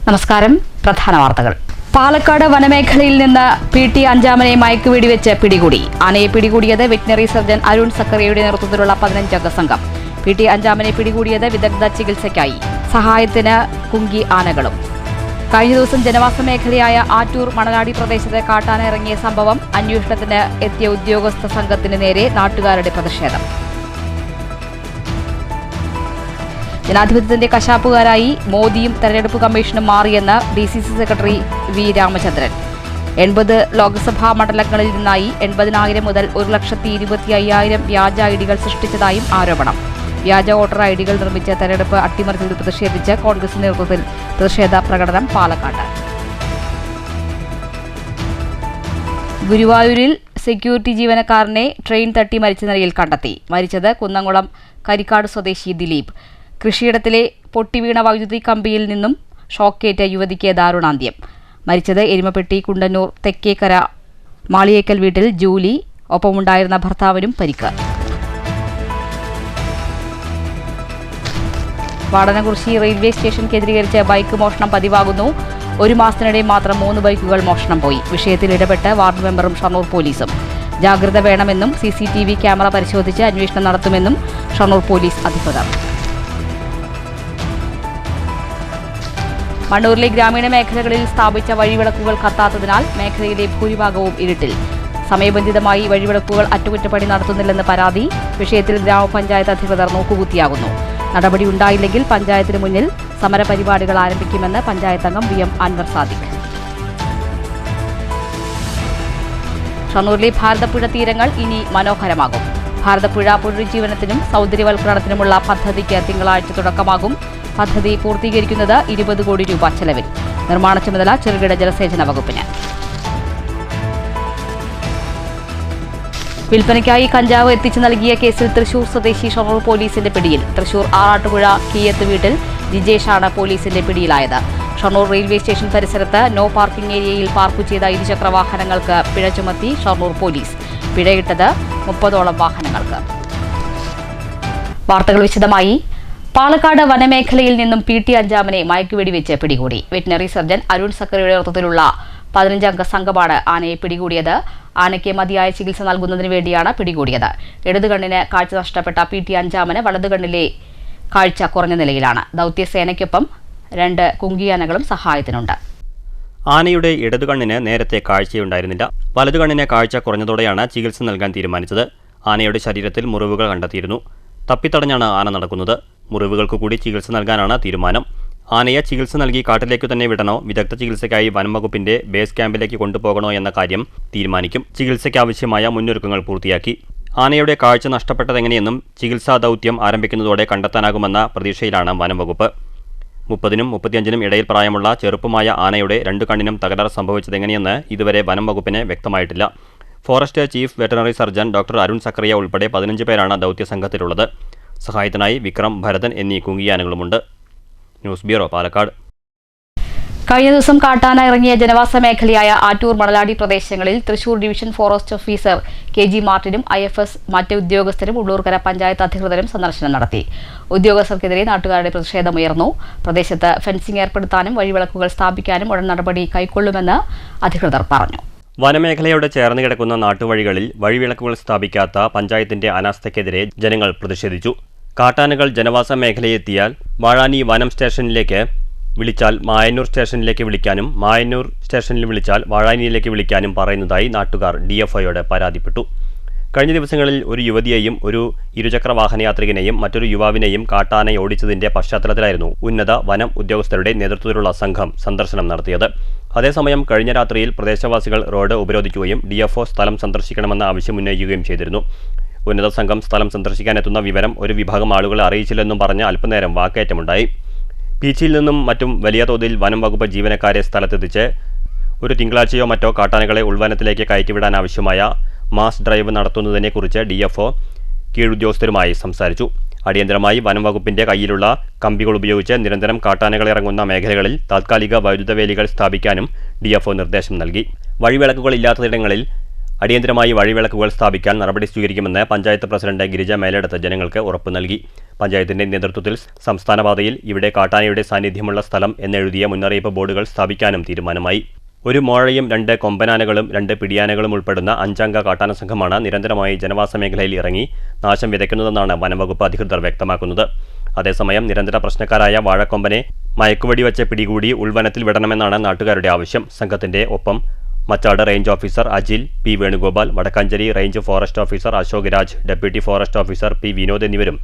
നമസ്കാരം. പ്രധാന വാർത്തകൾ. പാലക്കാട് വനമേഖലയിൽ നിന്ന് PT അഞ്ചാമനെ മയക്കുവെടിവെച്ച് പിടികൂടി. ആനയെ പിടികൂടിയത് വെറ്റിനറി സർജൻ അരുൺ സക്കറിയയുടെ നേതൃത്വത്തിലുള്ള 15-അംഗ സംഘം. PT അഞ്ചാമനെ പിടികൂടിയത് വിദഗ്ധ ചികിത്സയ്ക്കായി. സഹായത്തിന് കുങ്കി ആനകളും. കഴിഞ്ഞ ദിവസം ജനവാസ മേഖലയായ ആറ്റൂർ മണലാടി പ്രദേശത്ത് കാട്ടാന ഇറങ്ങിയ സംഭവം. അന്വേഷണത്തിന് എത്തിയ ഉദ്യോഗസ്ഥ സംഘത്തിന് നേരെ നാട്ടുകാരുടെ പ്രതിഷേധം. ജനാധിപത്യത്തിന്റെ കശാപ്പുകാരായി മോദിയും തെരഞ്ഞെടുപ്പ് കമ്മീഷനും മാറിയെന്ന് DCC secretary V. Ramachandran. 80 Lok Sabha മണ്ഡലങ്ങളിൽ നിന്നായി 80,000 മുതൽ 1,25,000 വ്യാജ ഐഡികൾ സൃഷ്ടിച്ചതായും ആരോപണം. വ്യാജ വോട്ടർ ഐഡികൾ നിർമ്മിച്ച് തെരഞ്ഞെടുപ്പ് അട്ടിമറിച്ചതിൽ പ്രതിഷേധിച്ച് കോൺഗ്രസ് നേതൃത്വത്തിൽ പ്രതിഷേധ പ്രകടനം പാലക്കാട്. ഗുരുവായൂരിൽ സെക്യൂരിറ്റി ജീവനക്കാരനെ ട്രെയിൻ തട്ടി മരിച്ച നിലയിൽ കണ്ടെത്തി. മരിച്ചത് കുന്നംകുളം കരിക്കാട് സ്വദേശി ദിലീപ്. കൃഷിയിടത്തിലെ പൊട്ടിവീണ വൈദ്യുതി കമ്പിയിൽ നിന്നും ഷോക്കേറ്റ യുവതിക്ക് ദാരുണാന്ത്യം. മരിച്ചത് എരുമപ്പെട്ടി കുണ്ടന്നൂർ തെക്കേക്കര മാളിയേക്കൽ വീട്ടിൽ ജൂലി. ഒപ്പമുണ്ടായിരുന്ന ഭർത്താവിനും പരിക്ക്. വാടനകുറിശി റെയിൽവേ സ്റ്റേഷൻ കേന്ദ്രീകരിച്ച് ബൈക്ക് മോഷണം പതിവാകുന്നു. 1 മാസത്തിനിടെ മാത്രം 3 ബൈക്കുകൾ മോഷണം പോയി. വിഷയത്തിൽ ഇടപെട്ട് വാർഡ് മെമ്പറും ഷൊർണൂർ പോലീസും. ജാഗ്രത വേണമെന്നും CCTV ക്യാമറ പരിശോധിച്ച് അന്വേഷണം നടത്തുമെന്നും ഷൊർണൂർ പോലീസ് അധികൃതർ. മണ്ണൂരിലെ ഗ്രാമീണ മേഖലകളിൽ സ്ഥാപിച്ച വഴിവിളക്കുകൾ കത്താത്തതിനാൽ മേഖലയിലെ ഭൂരിഭാഗവും ഇരുട്ടിൽ. സമയബന്ധിതമായി വഴിവിളക്കുകൾ അറ്റകുറ്റപ്പണി നടത്തുന്നില്ലെന്ന് പരാതി. വിഷയത്തിൽ ഗ്രാമപഞ്ചായത്ത് അധികൃതർ നോക്കുകുത്തിയാകുന്നു. നടപടി ഉണ്ടായില്ലെങ്കിൽ പഞ്ചായത്തിന് മുന്നിൽ സമരപരിപാടികൾ ആരംഭിക്കുമെന്ന് പഞ്ചായത്ത് അംഗം VM അൻവർ സാദിഖ്. ഷൊർണൂരിലെ ഭാരതപ്പുഴ തീരങ്ങൾ ഇനി മനോഹരമാകും. ഭാരതപ്പുഴ പുനരുജ്ജീവനത്തിനും സൗന്ദര്യവൽക്കരണത്തിനുമുള്ള പദ്ധതിക്ക് തിങ്കളാഴ്ച തുടക്കമാകും. പദ്ധതി പൂർത്തീകരിക്കുന്നത് 20 കോടി രൂപ ചെലവിൽ. നിർമ്മാണ ചുമതല ചെറുകിട ജലസേചന വകുപ്പിന്. വിൽപ്പനയ്ക്കായി കഞ്ചാവ് എത്തിച്ചു നൽകിയ കേസിൽ തൃശൂർ സ്വദേശി ഷൊർണൂർ പോലീസിന്റെ പിടിയിൽ. തൃശൂർ ആറാട്ടുപുഴ കീയത്ത് വീട്ടിൽ ജിജേഷാണ് പോലീസിന്റെ പിടിയിലായത്. ഷൊർണൂർ റെയിൽവേ സ്റ്റേഷൻ പരിസരത്ത് നോ പാർക്കിംഗ് ഏരിയയിൽ പാർക്ക് ചെയ്ത ഇരുചക്ര വാഹനങ്ങൾക്ക് പിഴ ചുമത്തി ഷൊർണൂർ പോലീസ്. പിഴയിട്ടത് 30ഓളം വാഹനങ്ങൾക്ക്. വാർത്തകൾ വിശദമായി. പാലക്കാട് വനമേഖലയിൽ നിന്നും PT അഞ്ചാമനെ മയക്കുവെടിവെച്ച് പിടികൂടി. വെറ്റിനറി സർജൻ അരുൺ സക്കറിയുടെ നേതൃത്വത്തിലുള്ള 15-അംഗ സംഘമാണ് ആനയെ പിടികൂടിയത്. ആനയ്ക്ക് മതിയായ ചികിത്സ നൽകുന്നതിന് വേണ്ടിയാണ് പിടികൂടിയത്. ഇടതുകണ്ണിന് കാഴ്ച നഷ്ടപ്പെട്ട PT അഞ്ചാമന് വലതുകണ്ണിലെ കാഴ്ച കുറഞ്ഞ നിലയിലാണ്. ദൗത്യസേനയ്ക്കൊപ്പം 2 കുങ്കിയാനകളും സഹായത്തിനുണ്ട്. ആനയുടെ ഇടതുകണ്ണിന് നേരത്തെ കാഴ്ചയുണ്ടായിരുന്നില്ല. വലതുകണ്ണിന് കാഴ്ച കുറഞ്ഞതോടെയാണ് ചികിത്സ നൽകാൻ തീരുമാനിച്ചത്. ആനയുടെ ശരീരത്തിൽ മുറിവുകൾ കണ്ടെത്തിയിരുന്നു. തപ്പിത്തടഞ്ഞാണ് ആന നടക്കുന്നത്. മുറിവുകൾക്ക് കൂടി ചികിത്സ നൽകാനാണ് തീരുമാനം. ആനയെ ചികിത്സ നൽകി കാട്ടിലേക്ക് തന്നെ വിടണോ, വിദഗ്ധ ചികിത്സയ്ക്കായി വനം വകുപ്പിന്റെ ബേസ് ക്യാമ്പിലേക്ക് കൊണ്ടുപോകണോ എന്ന കാര്യം തീരുമാനിക്കും. ചികിത്സയ്ക്കാവശ്യമായ മുന്നൊരുക്കങ്ങൾ പൂർത്തിയാക്കി. ആനയുടെ കാഴ്ച നഷ്ടപ്പെട്ടതെങ്ങനെയെന്നും ചികിത്സാ ദൗത്യം ആരംഭിക്കുന്നതോടെ കണ്ടെത്താനാകുമെന്ന പ്രതീക്ഷയിലാണ് വനം വകുപ്പ്. 30നും 35നും ഇടയിൽ പ്രായമുള്ള ചെറുപ്പമായ ആനയുടെ 2 കണ്ണിനും തകരാർ സംഭവിച്ചതെങ്ങനെയെന്ന് ഇതുവരെ വനം വകുപ്പിന് വ്യക്തമായിട്ടില്ല. Forest chief veterinary surgeon doctor Arun Zachariah ഉൾപ്പെടെ 15 പേരാണ് ദൗത്യസംഘത്തിലുള്ളത്. സഹായത്തിനായി വിക്രം, ഭരതൻ എന്നീ കുങ്കിയാനകളുമുണ്ട്. News bureau, Palakkad. കഴിഞ്ഞ ദിവസം കാട്ടാന ഇറങ്ങിയ ജനവാസ മേഖലയായ ആറ്റൂർ മണലാടി പ്രദേശങ്ങളിൽ Thrissur division forest officer KG മാർട്ടിനും IFS മറ്റ് ഉദ്യോഗസ്ഥരും ഉള്ളൂർക്കര പഞ്ചായത്ത് അധികൃതരും സന്ദർശനം നടത്തി. ഉദ്യോഗസ്ഥർക്കെതിരെ നാട്ടുകാരുടെ പ്രതിഷേധമുയർന്നു. പ്രദേശത്ത് ഫെൻസിംഗ് ഏർപ്പെടുത്താനും വഴിവിളക്കുകൾ സ്ഥാപിക്കാനും ഉടൻ നടപടി കൈക്കൊള്ളുമെന്ന് അധികൃതർ പറഞ്ഞു. വനമേഖലയോട് ചേർന്ന് കിടക്കുന്ന നാട്ടുവഴികളിൽ വഴിവിളക്കുകൾ സ്ഥാപിക്കാത്ത പഞ്ചായത്തിന്റെ അനാസ്ഥയ്ക്കെതിരെ ജനങ്ങൾ പ്രതിഷേധിച്ചു. കാട്ടാനകൾ ജനവാസ മേഖലയെത്തിയാൽ വാഴാനി വനം സ്റ്റേഷനിലേക്ക് വിളിച്ചാൽ മായന്നൂർ സ്റ്റേഷനിലേക്ക് വിളിക്കാനും, മായന്നൂർ സ്റ്റേഷനിൽ വിളിച്ചാൽ വാഴാനിയിലേക്ക് വിളിക്കാനും പറയുന്നതായി നാട്ടുകാർ DFOയോട് പരാതിപ്പെട്ടു. കഴിഞ്ഞ ദിവസങ്ങളിൽ ഒരു യുവതിയെയും ഒരു ഇരുചക്ര വാഹനയാത്രികനെയും മറ്റൊരു യുവാവിനെയും കാട്ടാന ഓടിച്ചതിന്റെ പശ്ചാത്തലത്തിലായിരുന്നു ഉന്നത വനം ഉദ്യോഗസ്ഥരുടെ നേതൃത്വത്തിലുള്ള സംഘം സന്ദർശനം നടത്തിയത്. അതേസമയം കഴിഞ്ഞ രാത്രിയിൽ പ്രദേശവാസികൾ റോഡ് ഉപരോധിക്കുകയും DFO സ്ഥലം സന്ദർശിക്കണമെന്ന ആവശ്യം ഉന്നയിക്കുകയും ചെയ്തിരുന്നു. ഉന്നത സംഘം സ്ഥലം സന്ദർശിക്കാനെത്തുന്ന വിവരം ഒരു വിഭാഗം ആളുകളെ അറിയിച്ചില്ലെന്നും പറഞ്ഞ് അല്പനേരം വാക്കേറ്റമുണ്ടായി. പീച്ചിയിൽ നിന്നും മറ്റും വലിയ തോതിൽ വനം വകുപ്പ് ജീവനക്കാരെ സ്ഥലത്തെത്തിച്ച് ഒരു തിങ്കളാഴ്ചയോ മറ്റോ കാട്ടാനകളെ ഉൾവനത്തിലേക്ക് കയറ്റിവിടാൻ ആവശ്യമായ മാസ് ഡ്രൈവ് നടത്തുന്നതിനെക്കുറിച്ച് DFO കീഴുദ്യോഗസ്ഥരുമായി സംസാരിച്ചു. അടിയന്തരമായി വനം വകുപ്പിന്റെ കയ്യിലുള്ള കമ്പികൾ ഉപയോഗിച്ച് നിരന്തരം കാട്ടാനകൾ ഇറങ്ങുന്ന മേഖലകളിൽ താത്കാലിക വൈദ്യുത വേലികൾ സ്ഥാപിക്കാനും DFO നിർദ്ദേശം നൽകി. വഴിവിളക്കുകൾ ഇല്ലാത്തയിടങ്ങളിൽ അടിയന്തരമായി വഴിവിളക്കുകൾ സ്ഥാപിക്കാൻ നടപടി സ്വീകരിക്കുമെന്ന് പഞ്ചായത്ത് പ്രസിഡന്റ് ഗിരിജ മേലെടുത്ത് ജനങ്ങൾക്ക് ഉറപ്പു നൽകി. പഞ്ചായത്തിന്റെ നേതൃത്വത്തിൽ സംസ്ഥാനപാതയിൽ ഇവിടെ കാട്ടാനയുടെ സാന്നിധ്യമുള്ള സ്ഥലം എന്നെഴുതിയ മുന്നറിയിപ്പ് ബോർഡുകൾ സ്ഥാപിക്കാനും തീരുമാനമായി. ഒരു മോഴയും 2 കൊമ്പനാനകളും 2 പിടിയാനകളും ഉൾപ്പെടുന്ന 5-അംഗ കാട്ടാന സംഘമാണ് നിരന്തരമായി ജനവാസ മേഖലയിൽ ഇറങ്ങി നാശം വിതയ്ക്കുന്നതെന്നാണ് വനംവകുപ്പ് അധികൃതർ വ്യക്തമാക്കുന്നത്. അതേസമയം നിരന്തര പ്രശ്നക്കാരായ വാഴക്കൊമ്പനെ മയക്കുവെടി വച്ച് പിടികൂടി ഉൾവനത്തിൽ വിടണമെന്നാണ് നാട്ടുകാരുടെ ആവശ്യം. സംഘത്തിന്റെ ഒപ്പം Machad range officer Ajil P Venugopal, Vadakkanchery range forest officer Ashok Raj, deputy forest officer P Vinod എന്നിവരും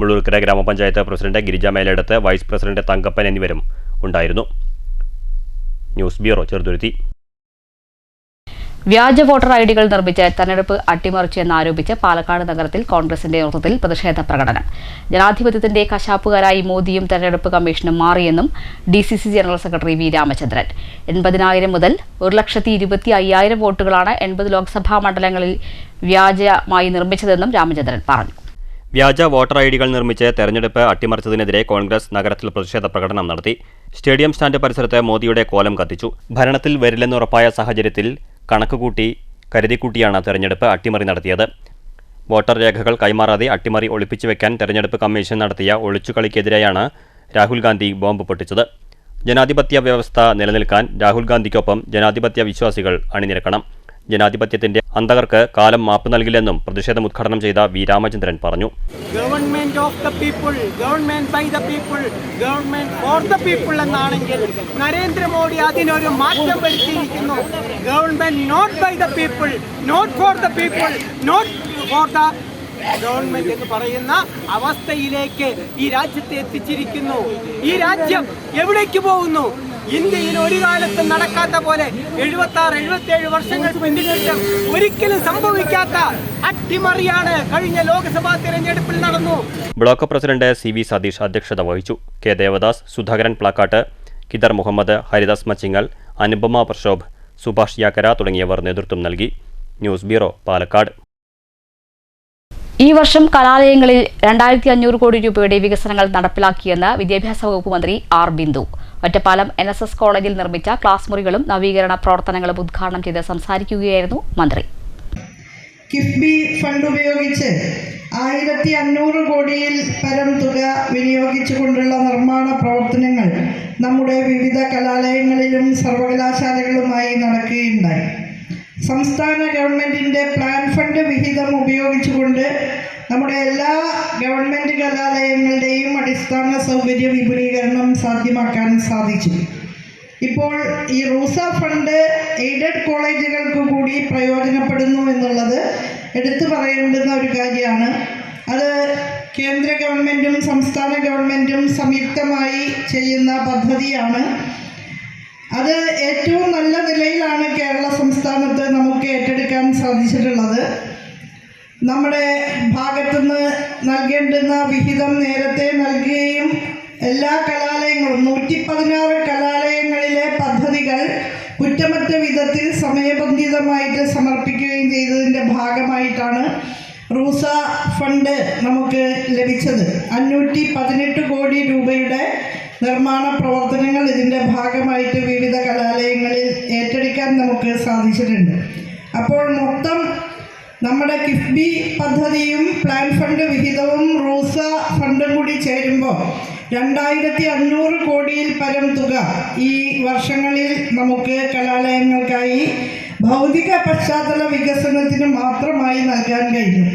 Mullurkara gramapanchayat president Girija Meledath vice president Thankappan എന്നിവരും ഉണ്ടായിരുന്നു. News bureau, Cheruthuruthy. വ്യാജ വോട്ടർ ഐഡികൾ നിർമ്മിച്ച് തെരഞ്ഞെടുപ്പ് അട്ടിമറിച്ചെന്നാരോപിച്ച് പാലക്കാട് നഗരത്തിൽ കോൺഗ്രസിന്റെ നേതൃത്വത്തിൽ പ്രതിഷേധ പ്രകടനം. ജനാധിപത്യത്തിന്റെ കശാപ്പുകാരായി മോദിയും തെരഞ്ഞെടുപ്പ് കമ്മീഷനും മാറിയെന്നും DCC general secretary V Ramachandran. 80,000 മുതൽ 1,25,000 വോട്ടുകളാണ് 80 ലോക്സഭാ മണ്ഡലങ്ങളിൽ വ്യാജമായി നിർമ്മിച്ചതെന്നും രാമചന്ദ്രൻ പറഞ്ഞു. വ്യാജ വോട്ടർ ഐഡികൾ നിർമ്മിച്ച് തെരഞ്ഞെടുപ്പ് അട്ടിമറിച്ചതിനെതിരെ കോൺഗ്രസ് നഗരത്തിൽ പ്രതിഷേധ പ്രകടനം നടത്തി. സ്റ്റേഡിയം സ്റ്റാൻഡ് പരിസരത്ത് മോദിയുടെ കോലം കത്തിച്ചു. ഭരണത്തിൽ വരില്ലെന്നുറപ്പായ സാഹചര്യത്തിൽ കണക്കുകൂട്ടി കരുതിക്കൂട്ടിയാണ് തെരഞ്ഞെടുപ്പ് അട്ടിമറി നടത്തിയത്. വോട്ടർ രേഖകൾ കൈമാറാതെ അട്ടിമറി ഒളിപ്പിച്ചുവെക്കാൻ തെരഞ്ഞെടുപ്പ് കമ്മീഷൻ നടത്തിയ ഒളിച്ചുകളിക്കെതിരെയാണ് രാഹുൽ ഗാന്ധി ബോംബ് പൊട്ടിച്ചത്. ജനാധിപത്യ വ്യവസ്ഥ നിലനിൽക്കാൻ രാഹുൽ ഗാന്ധിക്കൊപ്പം ജനാധിപത്യ വിശ്വാസികൾ അണിനിരക്കണം. ജനാധിപത്യത്തിന്റെ അന്തകർക്ക് കാലം മാപ്പ് നൽകില്ലെന്നും പ്രതിഷേധം ഉദ്ഘാടനം ചെയ്ത വി രാമചന്ദ്രൻ പറഞ്ഞു. Government of the people, government by the people, government for the people എന്നാണെങ്കിൽ നരേന്ദ്രമോദി അതിനൊരു മാറ്റം വരുത്തിയിരിക്കുന്നു. Government not by the people, not for the people, not for the government എന്ന് പറയുന്ന അവസ്ഥയിലേക്ക് ഈ രാജ്യത്തെ എത്തിച്ചിരിക്കുന്നു. ഈ രാജ്യം എവിടേക്ക് പോകുന്നു? ഇന്ത്യയിൽ ഒരു കാലത്തും നടക്കാത്ത പോലെ 76-77 വർഷങ്ങൾ പിന്നിട്ട് ഒരിക്കലും സംഭവിക്കാത്ത അട്ടിമറിയാണ് കഴിഞ്ഞ ലോക്സഭാ തിരഞ്ഞെടുപ്പിൽ നടന്നു. ബ്ലോക്ക് പ്രസിഡന്റ് CV സതീഷ് അധ്യക്ഷത വഹിച്ചു. കെ ദേവദാസ്, സുധാകരൻ പ്ലാക്കാട്ട്, കിദർ മുഹമ്മദ്, ഹരിദാസ് മച്ചിങ്ങൽ, അനുപമ പ്രശോഭ്, സുഭാഷ് യാക്കര തുടങ്ങിയവർ നേതൃത്വം നൽകി. News bureau, Palakkad. ഈ വർഷം കലാലയങ്ങളിൽ 2,500 കോടി രൂപയുടെ വികസനങ്ങൾ നടപ്പിലാക്കിയെന്ന് വിദ്യാഭ്യാസ വകുപ്പ് മന്ത്രി ആർ ബിന്ദു. ഒറ്റപ്പാലം NSS കോളേജിൽ നിർമ്മിച്ച ക്ലാസ് മുറികളും നവീകരണ പ്രവർത്തനങ്ങളും ഉദ്ഘാടനം ചെയ്ത് സംസാരിക്കുകയായിരുന്നു മന്ത്രി. കിഫ്ബി ഫണ്ട് ഉപയോഗിച്ച് 1,500 കോടിയിൽ പരം തുക വിനിയോഗിച്ചുകൊണ്ടുള്ള നിർമ്മാണ പ്രവർത്തനങ്ങൾ നമ്മുടെ വിവിധ കലാലയങ്ങളിലും സർവകലാശാലകളുമായി നടക്കുകയുണ്ടായി. സംസ്ഥാന ഗവൺമെൻറ്റിൻ്റെ പ്ലാൻ ഫണ്ട് വിഹിതം ഉപയോഗിച്ചുകൊണ്ട് നമ്മുടെ എല്ലാ ഗവൺമെൻറ് കലാലയങ്ങളുടെയും അടിസ്ഥാന സൗകര്യ വിപുലീകരണം സാധ്യമാക്കാൻ സാധിച്ചു. ഇപ്പോൾ ഈ റൂസ ഫണ്ട് എയ്ഡഡ് കോളേജുകൾക്ക് കൂടി പ്രയോജനപ്പെടുന്നു എന്നുള്ളത് എടുത്തു പറയേണ്ടുന്ന ഒരു കാര്യമാണ്. അത് കേന്ദ്ര ഗവൺമെൻറ്റും സംസ്ഥാന ഗവൺമെൻറ്റും സംയുക്തമായി ചെയ്യുന്ന പദ്ധതിയാണ്. അത് ഏറ്റവും നല്ല നിലയിലാണ് കേരള സംസ്ഥാനത്ത് നമുക്ക് ഏറ്റെടുക്കാൻ സാധിച്ചിട്ടുള്ളത്. നമ്മുടെ ഭാഗത്തുനിന്ന് നൽകേണ്ടുന്ന വിഹിതം നേരത്തെ നൽകുകയും എല്ലാ കലാലയങ്ങളും 116 കലാലയങ്ങളിലെ പദ്ധതികൾ കുറ്റമറ്റ വിധത്തിൽ സമയബന്ധിതമായിട്ട് സമർപ്പിക്കുകയും ചെയ്തതിൻ്റെ ഭാഗമായിട്ടാണ് റൂസ ഫണ്ട് നമുക്ക് ലഭിച്ചത്. 518 കോടി രൂപയുടെ നിർമ്മാണ പ്രവർത്തനങ്ങൾ ഇതിൻ്റെ ഭാഗമായിട്ട് വിവിധ കലാലയങ്ങളിൽ ഏറ്റെടുക്കാൻ നമുക്ക് സാധിച്ചിട്ടുണ്ട്. അപ്പോൾ മൊത്തം നമ്മുടെ കിഫ്ബി പദ്ധതിയും പ്ലാൻ ഫണ്ട് വിഹിതവും റൂസ ഫണ്ടും കൂടി ചേരുമ്പോൾ 2,500 കോടിയിൽ പരം തുക ഈ വർഷങ്ങളിൽ നമുക്ക് കലാലയങ്ങൾക്കായി ഭൗതിക പശ്ചാത്തല വികസനത്തിന് മാത്രമായി നൽകാൻ കഴിഞ്ഞു.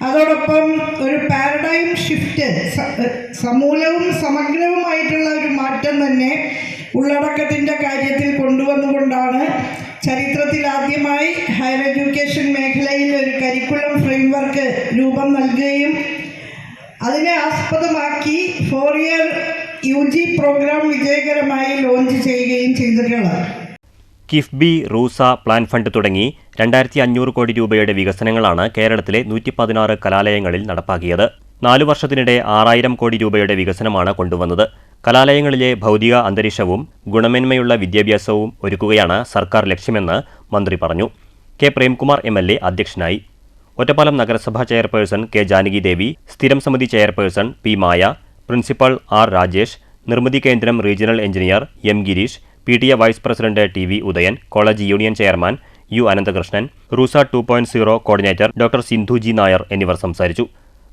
അതോടൊപ്പം ഒരു പാരഡൈം ഷിഫ്റ്റ്, സമൂലവും സമഗ്രവുമായിട്ടുള്ള ഒരു മാറ്റം തന്നെ ഉള്ളടക്കത്തിൻ്റെ കാര്യത്തിൽ കൊണ്ടുവന്നുകൊണ്ടാണ് ചരിത്രത്തിൽ ആദ്യമായി ഹയർ എഡ്യൂക്കേഷൻ മേഖലയിൽ ഒരു കരിക്കുലം ഫ്രെയിംവർക്ക് രൂപം നൽകുകയും അതിനെ ആസ്പദമാക്കി 4-year UG പ്രോഗ്രാം വിജയകരമായി ലോഞ്ച് ചെയ്യുകയും ചെയ്തിട്ടുള്ളത്. കിഫ്ബി, റൂസ, പ്ലാൻ ഫണ്ട് തുടങ്ങി 2,500 കോടി രൂപയുടെ വികസനങ്ങളാണ് കേരളത്തിലെ 116 കലാലയങ്ങളിൽ നടപ്പാക്കിയത്. 4 വർഷത്തിനിടെ 6,000 കോടി രൂപയുടെ വികസനമാണ് കൊണ്ടുവന്നത്. കലാലയങ്ങളിലെ ഭൗതിക അന്തരീക്ഷവും ഗുണമേന്മയുള്ള വിദ്യാഭ്യാസവും ഒരുക്കുകയാണ് സർക്കാർ ലക്ഷ്യമെന്ന് മന്ത്രി പറഞ്ഞു. കെ പ്രേംകുമാർ MLA അധ്യക്ഷനായി. ഒറ്റപ്പാലം നഗരസഭാ ചെയർപേഴ്സൺ കെ ജാനകി ദേവി, സ്ഥിരം സമിതി chairperson P Maya, principal R Rajesh, Nirmithi Kendram regional engineer M Girish, PTA vice president TV Udayan, college union chairman U Ananthakrishnan, RUSA 2.0 coordinator doctor Sindhu G Nair എന്നിവർ സംസാരിച്ചു.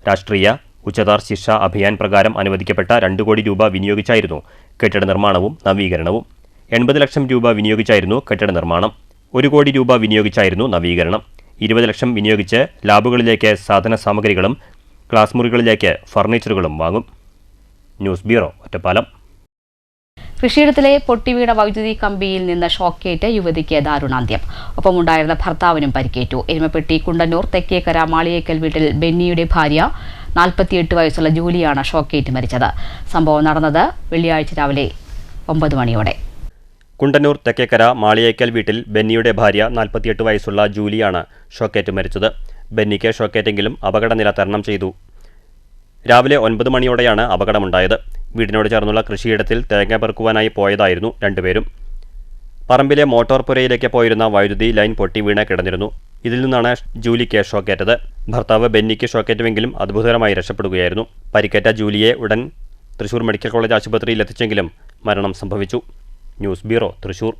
രാഷ്ട്രീയ ഉച്ചതാർ ശിക്ഷ അഭിയാൻ പ്രകാരം അനുവദിക്കപ്പെട്ട 2 കോടി രൂപ വിനിയോഗിച്ചായിരുന്നു കെട്ടിട നിർമ്മാണവും നവീകരണവും. 80 ലക്ഷം രൂപ വിനിയോഗിച്ചായിരുന്നു കെട്ടിട നിർമ്മാണം. 1 കോടി രൂപ വിനിയോഗിച്ചായിരുന്നു നവീകരണം. 20 ലക്ഷം വിനിയോഗിച്ച് ലാബുകളിലേക്ക് സാധന സാമഗ്രികളും ക്ലാസ് മുറികളിലേക്ക് ഫർണിച്ചറുകളും വാങ്ങും. News bureau, Ottapalam. കൃഷിയിടത്തിലെ പൊട്ടിവീണ വൈദ്യുതി കമ്പിയിൽ നിന്ന് ഷോക്കേറ്റ് യുവതിക്ക് ദാരുണാന്ത്യം. ഒപ്പമുണ്ടായിരുന്ന ഭർത്താവിനും പരിക്കേറ്റു. എരുമപ്പെട്ടി കുണ്ടന്നൂർ തെക്കേക്കര മാളിയേക്കൽ വീട്ടിൽ ബെന്നിയുടെ ഭാര്യ 48 വയസ്സുള്ള ജൂലിയാണ് ഷോക്കേറ്റ് മരിച്ചത്. സംഭവം നടന്നത് വെള്ളിയാഴ്ച രാവിലെ 9 മണിയോടെ. കുണ്ടന്നൂർ തെക്കേക്കര മാളിയേക്കൽ വീട്ടിൽ ബെന്നിയുടെ ഭാര്യ 48 വയസ്സുള്ള ജൂലിയാണ് ഷോക്കേറ്റ് മരിച്ചത്. ബെന്നിക്ക് ഷോക്കേറ്റെങ്കിലും അപകടനില തരണം ചെയ്തു. രാവിലെ 9 മണിയോടെയാണ് അപകടമുണ്ടായത്. വീടിനോട് ചേർന്നുള്ള കൃഷിയിടത്തിൽ തേങ്ങ പെറുക്കുവാനായി പോയതായിരുന്നു രണ്ടുപേരും. പറമ്പിലെ മോട്ടോർ പുരയിലേക്ക് പോയിരുന്ന വൈദ്യുതി ലൈൻ പൊട്ടി വീണ് കിടന്നിരുന്നു. ഇതിൽ നിന്നാണ് ജൂലിക്ക് ഷോക്കേറ്റത്. ഭർത്താവ് ബെന്നിക്ക് ഷോക്കേറ്റുമെങ്കിലും അത്ഭുതകരമായി രക്ഷപ്പെടുകയായിരുന്നു. പരിക്കേറ്റ ജൂലിയെ ഉടൻ തൃശൂർ മെഡിക്കൽ കോളേജ് ആശുപത്രിയിൽ എത്തിച്ചെങ്കിലും മരണം സംഭവിച്ചു. News bureau, Thrissur.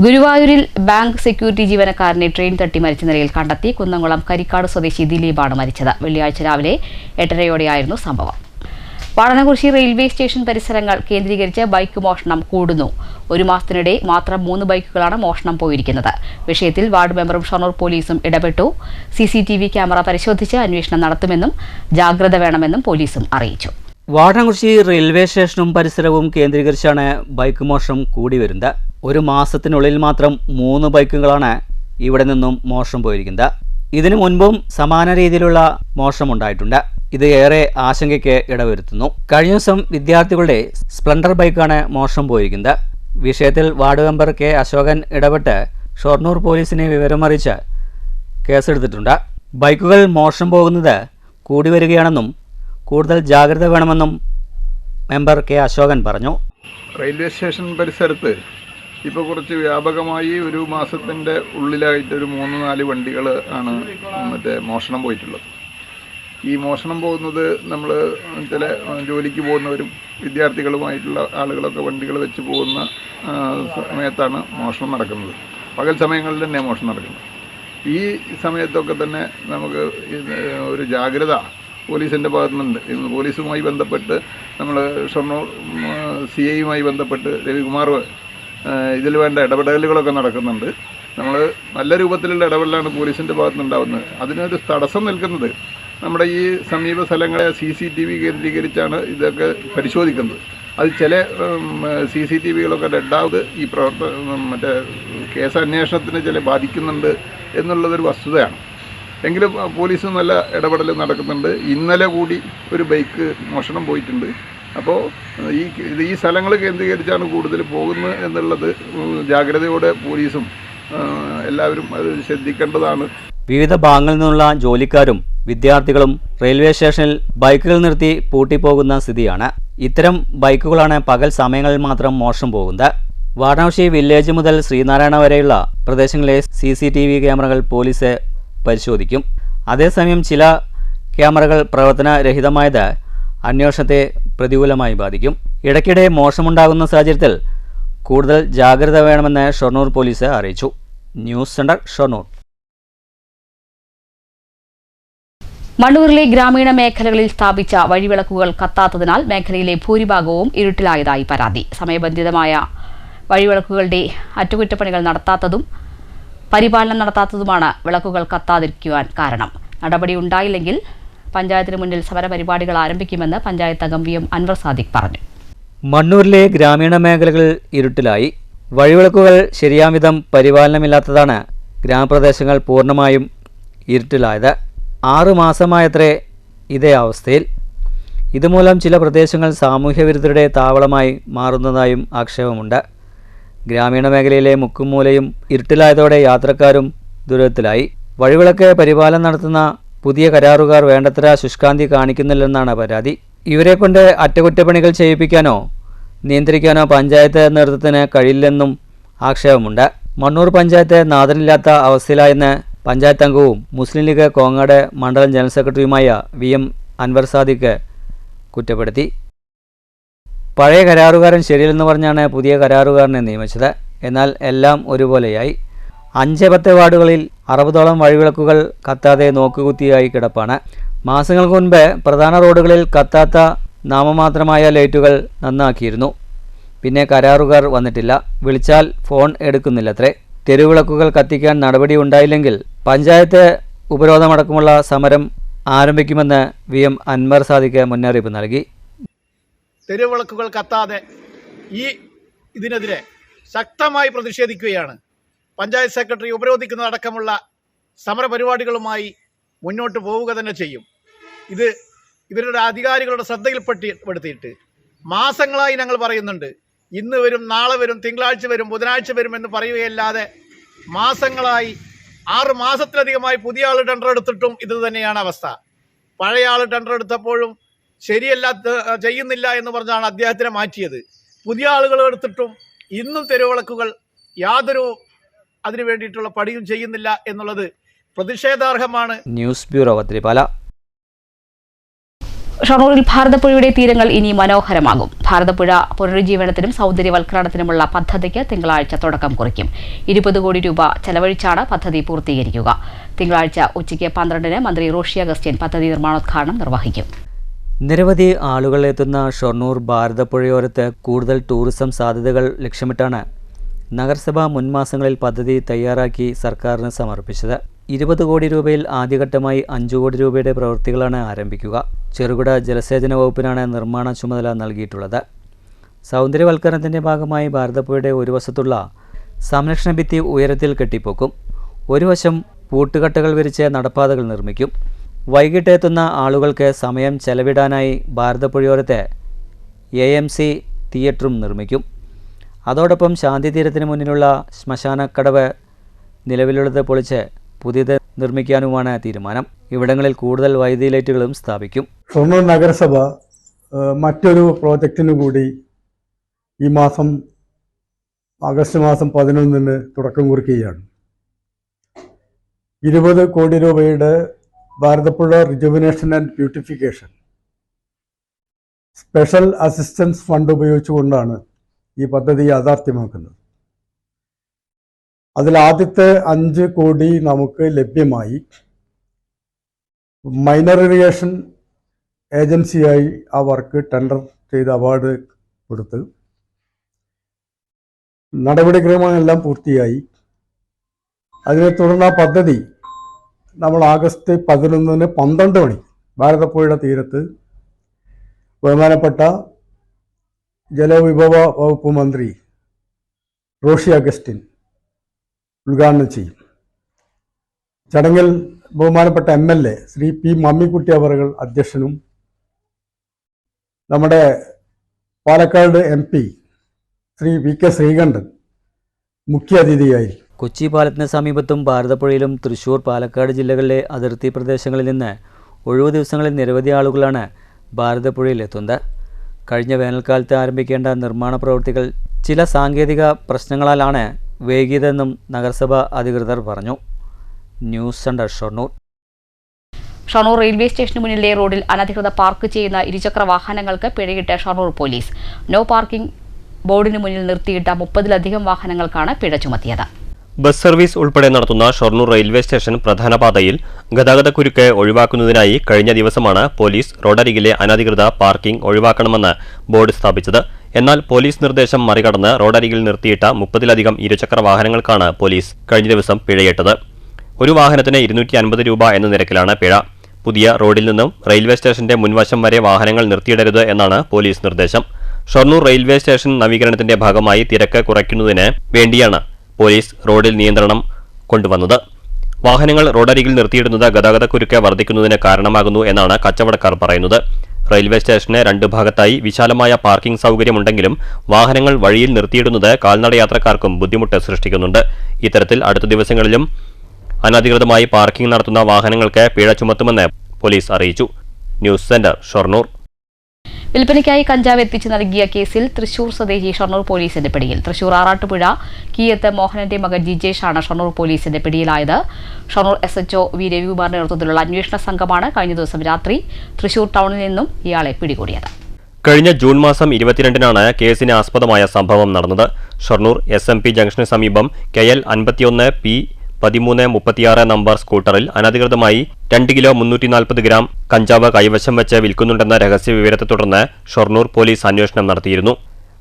ഗുരുവായൂരിൽ ബാങ്ക് സെക്യൂരിറ്റി ജീവനക്കാരനെ ട്രെയിൻ തട്ടി മരിച്ച നിലയിൽ കണ്ടെത്തി. കുന്നംകുളം കരിക്കാട് സ്വദേശി ദിലീപാണ് മരിച്ചത്. വെള്ളിയാഴ്ച രാവിലെ 8:30യോടെയായിരുന്നു സംഭവം. വാടനകുറിശി റെയിൽവേ സ്റ്റേഷൻ പരിസരങ്ങൾ കേന്ദ്രീകരിച്ച് ബൈക്ക് മോഷണം കൂടുന്നു. 1 മാസത്തിനിടെ മാത്രം 3 ബൈക്കുകളാണ് മോഷണം പോയിരിക്കുന്നത്. വിഷയത്തിൽ വാർഡ് മെമ്പറും ഷൊർണൂർ പോലീസും ഇടപെട്ടു. CCTV ക്യാമറ പരിശോധിച്ച് അന്വേഷണം നടത്തുമെന്നും ജാഗ്രത വേണമെന്നും പോലീസും അറിയിച്ചു. വാടനകുറിശി റെയിൽവേ സ്റ്റേഷനും പരിസരവും കേന്ദ്രീകരിച്ചാണ് ബൈക്ക് മോഷണം കൂടി വരുന്നത്. 1 മാസത്തിനുള്ളിൽ മാത്രം 3 ബൈക്കുകളാണ് ഇവിടെ നിന്നും മോഷണം പോയിരിക്കുന്നത്. ഇതിനു മുൻപും സമാന രീതിയിലുള്ള മോഷണം ഉണ്ടായിട്ടുണ്ട്. ഇത് ഏറെ ആശങ്കയ്ക്ക് ഇടവരുത്തുന്നു. കഴിഞ്ഞ ദിവസം വിദ്യാർത്ഥികളുടെ സ്പ്ലെൻഡർ ബൈക്കാണ് മോഷണം പോയിരിക്കുന്നത്. വിഷയത്തിൽ വാർഡ് മെമ്പർ കെ അശോകൻ ഇടപെട്ട് ഷൊർണൂർ പോലീസിനെ വിവരമറിയിച്ച് കേസെടുത്തിട്ടുണ്ട്. ബൈക്കുകൾ മോഷണം പോകുന്നത് കൂടി വരികയാണെന്നും കൂടുതൽ ജാഗ്രത വേണമെന്നും മെമ്പർ കെ അശോകൻ പറഞ്ഞു. റെയിൽവേ സ്റ്റേഷൻ പരിസരത്ത് ഇപ്പോൾ കുറച്ച് വ്യാപകമായി 1 മാസത്തിൻ്റെ ഉള്ളിലായിട്ട് ഒരു 3-4 വണ്ടികൾ ആണ് മോഷണം പോയിട്ടുള്ളത്. ഈ മോഷണം പോകുന്നത് നമ്മൾ ചില ജോലിക്ക് പോകുന്നവരും വിദ്യാർത്ഥികളുമായിട്ടുള്ള ആളുകളൊക്കെ വണ്ടികൾ വെച്ച് പോകുന്ന സമയത്താണ് മോഷണം നടക്കുന്നത്. പകൽ സമയങ്ങളിൽ തന്നെ മോഷണം നടക്കുന്നത്. ഈ സമയത്തൊക്കെ തന്നെ നമുക്ക് ഒരു ജാഗ്രത പോലീസിൻ്റെ ഭാഗത്തുനിന്നുണ്ട്. പോലീസുമായി ബന്ധപ്പെട്ട് നമ്മൾ ഷൊർണൂർ CIയുമായി ബന്ധപ്പെട്ട് രവികുമാർ ഇതിൽ വേണ്ട ഇടപെടലുകളൊക്കെ നടക്കുന്നുണ്ട്. നമ്മൾ നല്ല രൂപത്തിലുള്ള ഇടപെടലാണ് പോലീസിൻ്റെ ഭാഗത്തുനിന്നുണ്ടാകുന്നത്. അതിനൊരു തടസ്സം നിൽക്കുന്നത് നമ്മുടെ ഈ സമീപ സ്ഥലങ്ങളെ CCTV കേന്ദ്രീകരിച്ചാണ് ഇതൊക്കെ പരിശോധിക്കുന്നത്. അത് ചില CCTVകളൊക്കെ ഡെഡാവത് ഈ കേസ് അന്വേഷണത്തിന് ചില ബാധിക്കുന്നുണ്ട് എന്നുള്ളതൊരു വസ്തുതയാണ്. എങ്കിലും പോലീസ് നല്ല ഇടപെടൽ നടക്കുന്നുണ്ട്. ഇന്നലെ കൂടി ഒരു ബൈക്ക് മോഷണം പോയിട്ടുണ്ട്. അപ്പോൾ ഈ സ്ഥലങ്ങൾ കേന്ദ്രീകരിച്ചാണ് കൂടുതൽ പോകുന്നത് എന്നുള്ളത് ജാഗ്രതയോടെ പോലീസും എല്ലാവരും അത് ശ്രദ്ധിക്കേണ്ടതാണ്. വിവിധ ഭാഗങ്ങളിൽ നിന്നുള്ള ജോലിക്കാരും വിദ്യാർത്ഥികളും റെയിൽവേ സ്റ്റേഷനിൽ ബൈക്കുകൾ നിർത്തി പൂട്ടിപ്പോകുന്ന സ്ഥിതിയാണ്. ഇത്തരം ബൈക്കുകളാണ് പകൽ സമയങ്ങളിൽ മാത്രം മോഷണം പോകുന്നത്. വാരണാസി വില്ലേജ് മുതൽ ശ്രീനാരായണ വരെയുള്ള പ്രദേശങ്ങളിലെ CCTV ക്യാമറകൾ പോലീസ് പരിശോധിക്കും. അതേസമയം ചില ക്യാമറകൾ പ്രവർത്തനരഹിതമായത് അന്വേഷണത്തെ പ്രതികൂലമായി ബാധിക്കും. ഇടയ്ക്കിടെ മോഷണമുണ്ടാകുന്ന സാഹചര്യത്തിൽ കൂടുതൽ ജാഗ്രത വേണമെന്ന് ഷൊർണൂർ പോലീസ് അറിയിച്ചു. News centre, Shoranur. മണ്ണൂരിലെ ഗ്രാമീണ മേഖലകളിൽ സ്ഥാപിച്ച വഴിവിളക്കുകൾ കത്താത്തതിനാൽ മേഖലയിലെ ഭൂരിഭാഗവും ഇരുട്ടിലായതായി പരാതി. സമയബന്ധിതമായ വഴിവിളക്കുകളുടെ അറ്റകുറ്റപ്പണികൾ നടത്താത്തതും പരിപാലനം നടത്താത്തതുമാണ് വിളക്കുകൾ കത്താതിരിക്കുവാൻ കാരണം. നടപടി ഉണ്ടായില്ലെങ്കിൽ പഞ്ചായത്തിന് മുന്നിൽ സമരപരിപാടികൾ ആരംഭിക്കുമെന്ന് പഞ്ചായത്ത് അംഗം VM അൻവർ സാദിഖ് പറഞ്ഞു. മണ്ണൂരിലെ ഗ്രാമീണ മേഖലകൾ ഇരുട്ടിലായി. വഴിവിളക്കുകൾ ശരിയാംവിധം പരിപാലനമില്ലാത്തതാണ് ഗ്രാമപ്രദേശങ്ങൾ പൂർണ്ണമായും ഇരുട്ടിലായത്. 6 മാസമായത്രേ ഇതേ അവസ്ഥയിൽ. ഇതുമൂലം ചില പ്രദേശങ്ങൾ സാമൂഹ്യവിരുദ്ധരുടെ താവളമായി മാറുന്നതായും ആക്ഷേപമുണ്ട്. ഗ്രാമീണ മേഖലയിലെ മുക്കും മൂലയും ഇരുട്ടിലായതോടെ യാത്രക്കാരും ദുരിതത്തിലായി. വഴിവിളക്ക് പരിപാലനം നടത്തുന്ന പുതിയ കരാറുകാർ വേണ്ടത്ര ശുഷ്കാന്തി കാണിക്കുന്നില്ലെന്നാണ് പരാതി. ഇവരെക്കൊണ്ട് അറ്റകുറ്റപ്പണികൾ ചെയ്യിപ്പിക്കാനോ നിയന്ത്രിക്കാനോ പഞ്ചായത്ത് നേതൃത്വത്തിന് കഴിയില്ലെന്നും ആക്ഷേപമുണ്ട്. മണ്ണൂർ പഞ്ചായത്ത് നാഥനില്ലാത്ത അവസ്ഥയിലായെന്ന് പഞ്ചായത്ത് അംഗവും മുസ്ലിം ലീഗ് കോങ്ങാട് മണ്ഡലം ജനറൽ സെക്രട്ടറിയുമായ VM അൻവർ സാദിഖ് കുറ്റപ്പെടുത്തി. പഴയ കരാറുകാരൻ ശരിയല്ലെന്ന് പറഞ്ഞാണ് പുതിയ കരാറുകാരനെ നിയമിച്ചത്. എന്നാൽ എല്ലാം ഒരുപോലെയായി. 5-10 വാർഡുകളിൽ 60ഓളം വഴിവിളക്കുകൾ കത്താതെ നോക്കുകുത്തിയായി കിടപ്പാണ്. മാസങ്ങൾക്ക് മുൻപ് പ്രധാന റോഡുകളിൽ കത്താത്ത നാമമാത്രമായ ലൈറ്റുകൾ നന്നാക്കിയിരുന്നു. പിന്നെ കരാറുകാർ വന്നിട്ടില്ല. വിളിച്ചാൽ ഫോൺ എടുക്കുന്നില്ലത്രേ. തെരുവിളക്കുകൾ കത്തിക്കാൻ നടപടി ഉണ്ടായില്ലെങ്കിൽ പഞ്ചായത്ത് ഉപരോധമടക്കമുള്ള സമരം ആരംഭിക്കുമെന്ന് VM അൻവർ സാദിഖ് മുന്നറിയിപ്പ് നൽകി. തെരുവിളക്കുകൾ കത്താതെ ഇതിനെതിരെ ശക്തമായി പ്രതിഷേധിക്കുകയാണ്. പഞ്ചായത്ത് സെക്രട്ടറി ഉപരോധിക്കുന്നതടക്കമുള്ള സമരപരിപാടികളുമായി മുന്നോട്ട് പോവുക തന്നെ ചെയ്യും. ഇത് ഇവരുടെ അധികാരികളുടെ ശ്രദ്ധയിൽപ്പെടുത്തിയിട്ട് മാസങ്ങളായി ഞങ്ങൾ പറയുന്നുണ്ട്. ഇന്ന് വരും, നാളെ വരും, തിങ്കളാഴ്ച വരും, ബുധനാഴ്ച വരും എന്ന് പറയുകയല്ലാതെ മാസങ്ങളായി 6 മാസത്തിലധികമായി പുതിയ ആൾ ടെൻഡർ എടുത്തിട്ടും ഇത് തന്നെയാണ് അവസ്ഥ. പഴയ ആൾ ടെൻഡർ എടുത്തപ്പോഴും ശരിയല്ല, ചെയ്യുന്നില്ല എന്ന് പറഞ്ഞാണ് അദ്ദേഹത്തിനെ മാറ്റിയത്. പുതിയ ആളുകൾ എടുത്തിട്ടും ഇന്നും തെരുവിളക്കുകൾ യാതൊരു അതിനു വേണ്ടിയിട്ടുള്ള പണിയും ചെയ്യുന്നില്ല എന്നുള്ളത് പ്രതിഷേധാർഹമാണ്. News bureau, വത്രിപാല. ഷൊർണൂരിൽ ഭാരതപ്പുഴയുടെ തീരങ്ങൾ ഇനി മനോഹരമാകും. ഭാരതപ്പുഴ പുനരുജ്ജീവനത്തിനും സൗന്ദര്യവൽക്കരണത്തിനുമുള്ള പദ്ധതിക്ക് തിങ്കളാഴ്ച തുടക്കം കുറിക്കും. 20 കോടി രൂപ ചെലവഴിച്ചാണ് പദ്ധതി പൂർത്തീകരിക്കുക. തിങ്കളാഴ്ച ഉച്ചയ്ക്ക് 12-ന് മന്ത്രി റോഷി അഗസ്റ്റ്യൻ പദ്ധതി നിർമ്മാണോദ്ഘാടനം നിർവഹിക്കും. നിരവധി ആളുകൾ എത്തുന്ന ഷൊർണൂർ ഭാരതപ്പുഴയോരത്ത് കൂടുതൽ ടൂറിസം സാധ്യതകൾ ലക്ഷ്യമിട്ടാണ് നഗരസഭ മുൻമാസങ്ങളിൽ പദ്ധതി തയ്യാറാക്കി സർക്കാരിന് സമർപ്പിച്ചത്. 20 കോടി രൂപയിൽ ആദ്യഘട്ടമായി 5 കോടി രൂപയുടെ പ്രവൃത്തികളാണ് ആരംഭിക്കുക. ചെറുകിട ജലസേചന വകുപ്പിനാണ് നിർമ്മാണ ചുമതല നൽകിയിട്ടുള്ളത്. സൗന്ദര്യവൽക്കരണത്തിൻ്റെ ഭാഗമായി ഭാരതപ്പുഴയുടെ ഒരു വശത്തുള്ള സംരക്ഷണ ഭിത്തി ഉയരത്തിൽ കെട്ടിപ്പൊക്കും. ഒരു വശം പൂട്ടുകട്ടകൾ വിരിച്ച് നടപ്പാതകൾ നിർമ്മിക്കും. വൈകിട്ട് എത്തുന്ന ആളുകൾക്ക് സമയം ചെലവിടാനായി ഭാരതപ്പുഴയോരത്തെ AMC തിയേറ്ററും നിർമ്മിക്കും. അതോടൊപ്പം ശാന്തി തീരത്തിന് മുന്നിലുള്ള ശ്മശാനക്കടവ് നിലവിലുള്ളത് പൊളിച്ച് പുതിയത് നിർമ്മിക്കാനുമാണ് തീരുമാനം. ഇവിടങ്ങളിൽ കൂടുതൽ വൈദ്യുതി ലൈറ്റുകളും സ്ഥാപിക്കും. ഷൊർണൂർ നഗരസഭ മറ്റൊരു പ്രോജക്റ്റിനു കൂടി ഈ മാസം ആഗസ്റ്റ് മാസം 11-ന് തുടക്കം കുറിക്കുകയാണ്. 20 കോടി രൂപയുടെ Bharathapuzha rejuvenation and beautification special assistance fund ഉപയോഗിച്ചുകൊണ്ടാണ് ഈ പദ്ധതി യാഥാർത്ഥ്യമാക്കുന്നത്. അതിൽ ആദ്യത്തെ 5 കോടി നമുക്ക് ലഭ്യമായി. മൈനർ ഇറിഗേഷൻ ഏജൻസിയായി ആ വർക്ക് ടെൻഡർ ചെയ്ത് അവാർഡ് കൊടുത്ത് നടപടിക്രമങ്ങളെല്ലാം പൂർത്തിയായി. അതിനെ തുടർന്ന് ആ പദ്ധതി നമ്മൾ ആഗസ്റ്റ് 11-ന് 12 മണി ഭാരതപ്പുഴയുടെ തീരത്ത് ബഹുമാനപ്പെട്ട ജലവിഭവ വകുപ്പ് മന്ത്രി റോഷി അഗസ്റ്റിൻ ഉദ്ഘാടനം ചെയ്യും. ചടങ്ങിൽ ബഹുമാനപ്പെട്ട MLA ശ്രീ P. മമ്മിക്കുട്ടി അവറുകൾ അധ്യക്ഷനും നമ്മുടെ പാലക്കാട് MP ശ്രീ VK ശ്രീകണ്ഠൻ മുഖ്യ അതിഥിയായിരിക്കും. കൊച്ചി പാലത്തിന് സമീപത്തും ഭാരതപ്പുഴയിലും തൃശൂർ, പാലക്കാട് ജില്ലകളിലെ അതിർത്തി പ്രദേശങ്ങളിൽ നിന്ന് ഒഴിവു ദിവസങ്ങളിൽ നിരവധി ആളുകളാണ് ഭാരതപ്പുഴയിൽ എത്തുന്നത്. കഴിഞ്ഞ വേനൽക്കാലത്ത് ആരംഭിക്കേണ്ട നിർമ്മാണ പ്രവൃത്തികൾ ചില സാങ്കേതിക പ്രശ്നങ്ങളാലാണ് വൈകിയതെന്നും നഗരസഭ അധികൃതർ പറഞ്ഞു. News centre, Shoranur. Shoranur railway സ്റ്റേഷന് മുന്നിലെ റോഡിൽ അനധികൃത പാർക്ക് ചെയ്യുന്ന ഇരുചക്ര വാഹനങ്ങൾക്ക് പിഴയിട്ട് ഷൊർണൂർ പോലീസ്. നോ പാർക്കിംഗ് ബോർഡിന് മുന്നിൽ നിർത്തിയിട്ട 30-ലധികം വാഹനങ്ങൾക്കാണ് പിഴ ചുമത്തിയത്. ബസ് സർവീസ് ഉൾപ്പെടെ നടത്തുന്ന ഷൊർണൂർ റെയിൽവേ സ്റ്റേഷൻ പ്രധാന പാതയിൽ ഗതാഗതക്കുരുക്ക് ഒഴിവാക്കുന്നതിനായി കഴിഞ്ഞ ദിവസമാണ് പോലീസ് റോഡരികിലെ അനധികൃത പാർക്കിംഗ് ഒഴിവാക്കണമെന്ന് ബോർഡ് സ്ഥാപിച്ചത്. എന്നാൽ പോലീസ് നിർദ്ദേശം മറികടന്ന് റോഡരികിൽ നിർത്തിയിട്ട 30-ലധികം ഇരുചക്ര വാഹനങ്ങൾക്കാണ് പോലീസ് കഴിഞ്ഞ ദിവസം പിഴയിട്ടത്. ഒരു വാഹനത്തിന് 250 രൂപ എന്ന നിരക്കിലാണ് പിഴ. പുതിയ റോഡിൽ നിന്നും റെയിൽവേ സ്റ്റേഷന്റെ മുൻവശം വരെ വാഹനങ്ങൾ നിർത്തിയിടരുത് എന്നാണ് പോലീസ് നിർദ്ദേശം. ഷൊർണൂർ റെയിൽവേ സ്റ്റേഷൻ നവീകരണത്തിന്റെ ഭാഗമായി തിരക്ക് കുറയ്ക്കുന്നതിന് വേണ്ടിയാണ് പോലീസ് റോഡിൽ നിയന്ത്രണം കൊണ്ടുവന്നത്. വാഹനങ്ങൾ റോഡരികിൽ നിർത്തിയിടുന്നത് ഗതാഗതക്കുരുക്ക് വർദ്ധിക്കുന്നതിന് കാരണമാകുന്നു എന്നാണ് കച്ചവടക്കാർ പറയുന്നത്. റെയിൽവേ സ്റ്റേഷന് 2 ഭാഗത്തായി വിശാലമായ പാർക്കിംഗ് സൗകര്യമുണ്ടെങ്കിലും വാഹനങ്ങൾ വഴിയിൽ നിർത്തിയിടുന്നത് കാൽനടയാത്രക്കാർക്കും ബുദ്ധിമുട്ട് സൃഷ്ടിക്കുന്നുണ്ട്. ഇത്തരത്തിൽ അടുത്ത ദിവസങ്ങളിലും അനധികൃതമായി പാർക്കിംഗ് നടത്തുന്ന വാഹനങ്ങൾക്ക് പിഴ ചുമത്തുമെന്ന് പോലീസ് അറിയിച്ചു. News centre, Shoranur. വിൽപ്പനയ്ക്കായി കഞ്ചാവ് എത്തിച്ചു നൽകിയ കേസിൽ തൃശൂർ സ്വദേശി ഷൊർണൂർ പോലീസിന്റെ പിടിയിൽ. തൃശൂർ ആറാട്ടുപുഴ കീയത്ത് മോഹനന്റെ മകൻ ജിജേഷാണ് ഷൊർണൂർ പോലീസിന്റെ പിടിയിലായത്. Shoranur SHO V. രവികുമാറിന്റെ നേതൃത്വത്തിലുള്ള അന്വേഷണ സംഘമാണ് കഴിഞ്ഞ ദിവസം രാത്രി തൃശൂർ ടൗണിൽ നിന്നും ഇയാളെ പിടികൂടിയത്. കഴിഞ്ഞ ജൂൺ മാസം 22-നാണ് കേസിന് ആസ്പദമായ സംഭവം നടന്നത്. ഷൊർണൂർ SMP ജംഗ്ഷന് സമീപം KL 51 P 1336 നമ്പർ സ്കൂട്ടറിൽ അനധികൃതമായി 2 കിലോ 340 ഗ്രാം കഞ്ചാവ് കൈവശം വെച്ച് വിൽക്കുന്നുണ്ടെന്ന രഹസ്യ വിവരത്തെ തുടർന്ന് ഷൊർണൂർ പോലീസ് അന്വേഷണം നടത്തിയിരുന്നു.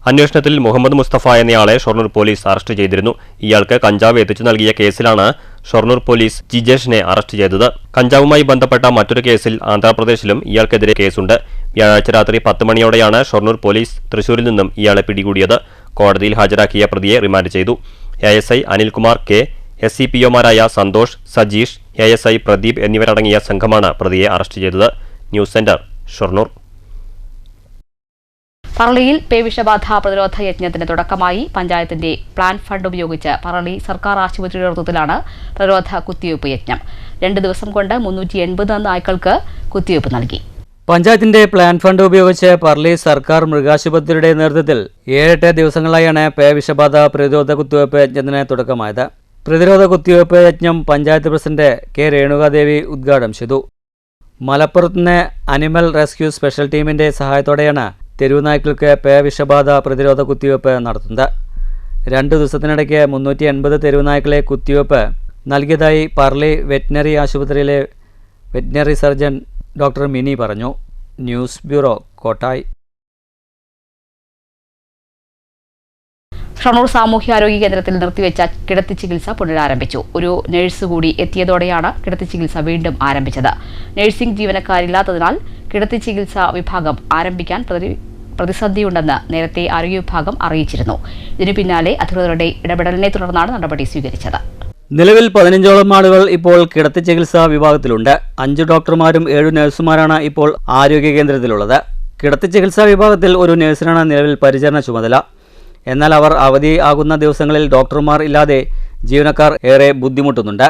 അന്വേഷണത്തിൽ മുഹമ്മദ് മുസ്തഫ എന്നയാളെ ഷൊർണൂർ പോലീസ് അറസ്റ്റ് ചെയ്തിരുന്നു. ഇയാൾക്ക് കഞ്ചാവ് എത്തിച്ചു നൽകിയ കേസിലാണ് ഷൊർണൂർ പോലീസ് ജിജേഷിനെ അറസ്റ്റ് ചെയ്തത്. കഞ്ചാവുമായി ബന്ധപ്പെട്ട മറ്റൊരു കേസിൽ ആന്ധ്രാപ്രദേശിലും ഇയാൾക്കെതിരെ കേസുണ്ട്. വ്യാഴാഴ്ച രാത്രി 10 മണിയോടെയാണ് ഷൊർണൂർ പോലീസ് തൃശൂരിൽ നിന്നും ഇയാളെ പിടികൂടിയത്. കോടതിയിൽ ഹാജരാക്കിയ പ്രതിയെ റിമാൻഡ് ചെയ്തു. ASI Anilkumar K, SCPOമാരായ Santhosh, Sajeesh, ASI Pradeep എന്നിവരടങ്ങിയ സംഘമാണ് പ്രതിയെ അറസ്റ്റ് ചെയ്തത്. News centre, Shoranur. പറളിയിൽ പേവിഷബാധ പ്രതിരോധ യജ്ഞത്തിന് തുടക്കമായി. പഞ്ചായത്തിന്റെ പ്ലാൻ ഫണ്ട് ഉപയോഗിച്ച് പറളി സർക്കാർ ആശുപത്രിയുടെ നേതൃത്വത്തിലാണ് പ്രതിരോധ കുത്തിവയ്പ് യജ്ഞം. 2 ദിവസം കൊണ്ട് 380 നായ്ക്കൾക്ക് കുത്തിവയ്പ് നൽകി. പഞ്ചായത്തിന്റെ പ്ലാൻ ഫണ്ട് ഉപയോഗിച്ച് പറളി സർക്കാർ മൃഗാശുപത്രിയുടെ നേതൃത്വത്തിൽ 7-8 ദിവസങ്ങളായാണ് പേവിഷബാധ പ്രതിരോധ കുത്തിവയ്പ് യജ്ഞത്തിന് തുടക്കമായത്. പ്രതിരോധ കുത്തിവയ്പ് യജ്ഞം പഞ്ചായത്ത് പ്രസിഡന്റ് K രേണുകാദേവി ഉദ്ഘാടനം ചെയ്തു. മലപ്പുറത്തുനിന്ന് അനിമൽ റെസ്ക്യൂ സ്പെഷ്യൽ ടീമിന്റെ സഹായത്തോടെയാണ് തെരുവുനായ്ക്കൾക്ക് പേവിഷബാധ പ്രതിരോധ കുത്തിവയ്പ് നടത്തുന്നത്. 2 ദിവസത്തിനിടയ്ക്ക് 380 തെരുവുനായ്ക്കളെ കുത്തിവയ്പ് നൽകിയതായി പറളി വെറ്റിനറി ആശുപത്രിയിലെ വെറ്റിനറി സർജൻ ഡോക്ടർ മിനി പറഞ്ഞു. News bureau, Kottayi. ഷൊർണൂർ സാമൂഹ്യാരോഗ്യ കേന്ദ്രത്തിൽ നിർത്തിവെച്ച കിടത്തി ചികിത്സ പുനരാരംഭിച്ചു. ഒരു നഴ്സ് കൂടി എത്തിയതോടെയാണ് കിടത്തി ചികിത്സ വീണ്ടും ആരംഭിച്ചത്. നഴ്സിംഗ് ജീവനക്കാരില്ലാത്തതിനാൽ കിടത്തി ചികിത്സാ വിഭാഗം ആരംഭിക്കാൻ പ്രതിസന്ധിയുണ്ടെന്ന് നേരത്തെ ആരോഗ്യ വിഭാഗം അറിയിച്ചിരുന്നു. ഇതിനു പിന്നാലെ അധികൃതരുടെ ഇടപെടലിനെ തുടർന്നാണ് നടപടി സ്വീകരിച്ചത്. നിലവിൽ 15ഓളം ആളുകൾ ഇപ്പോൾ കിടത്തി ചികിത്സാ വിഭാഗത്തിലുണ്ട്. 5 ഡോക്ടർമാരും 7 നഴ്സുമാരാണ് ഇപ്പോൾ ആരോഗ്യ കേന്ദ്രത്തിലുള്ളത്. കിടത്തി ചികിത്സാ വിഭാഗത്തിൽ ഒരു നഴ്സിനാണ് നിലവിൽ പരിചരണ ചുമതല. എന്നാൽ അവർ അവധി ആകുന്ന ദിവസങ്ങളിൽ ഡോക്ടർമാർ ഇല്ലാതെ ജീവനക്കാർ ഏറെ ബുദ്ധിമുട്ടുന്നുണ്ട്.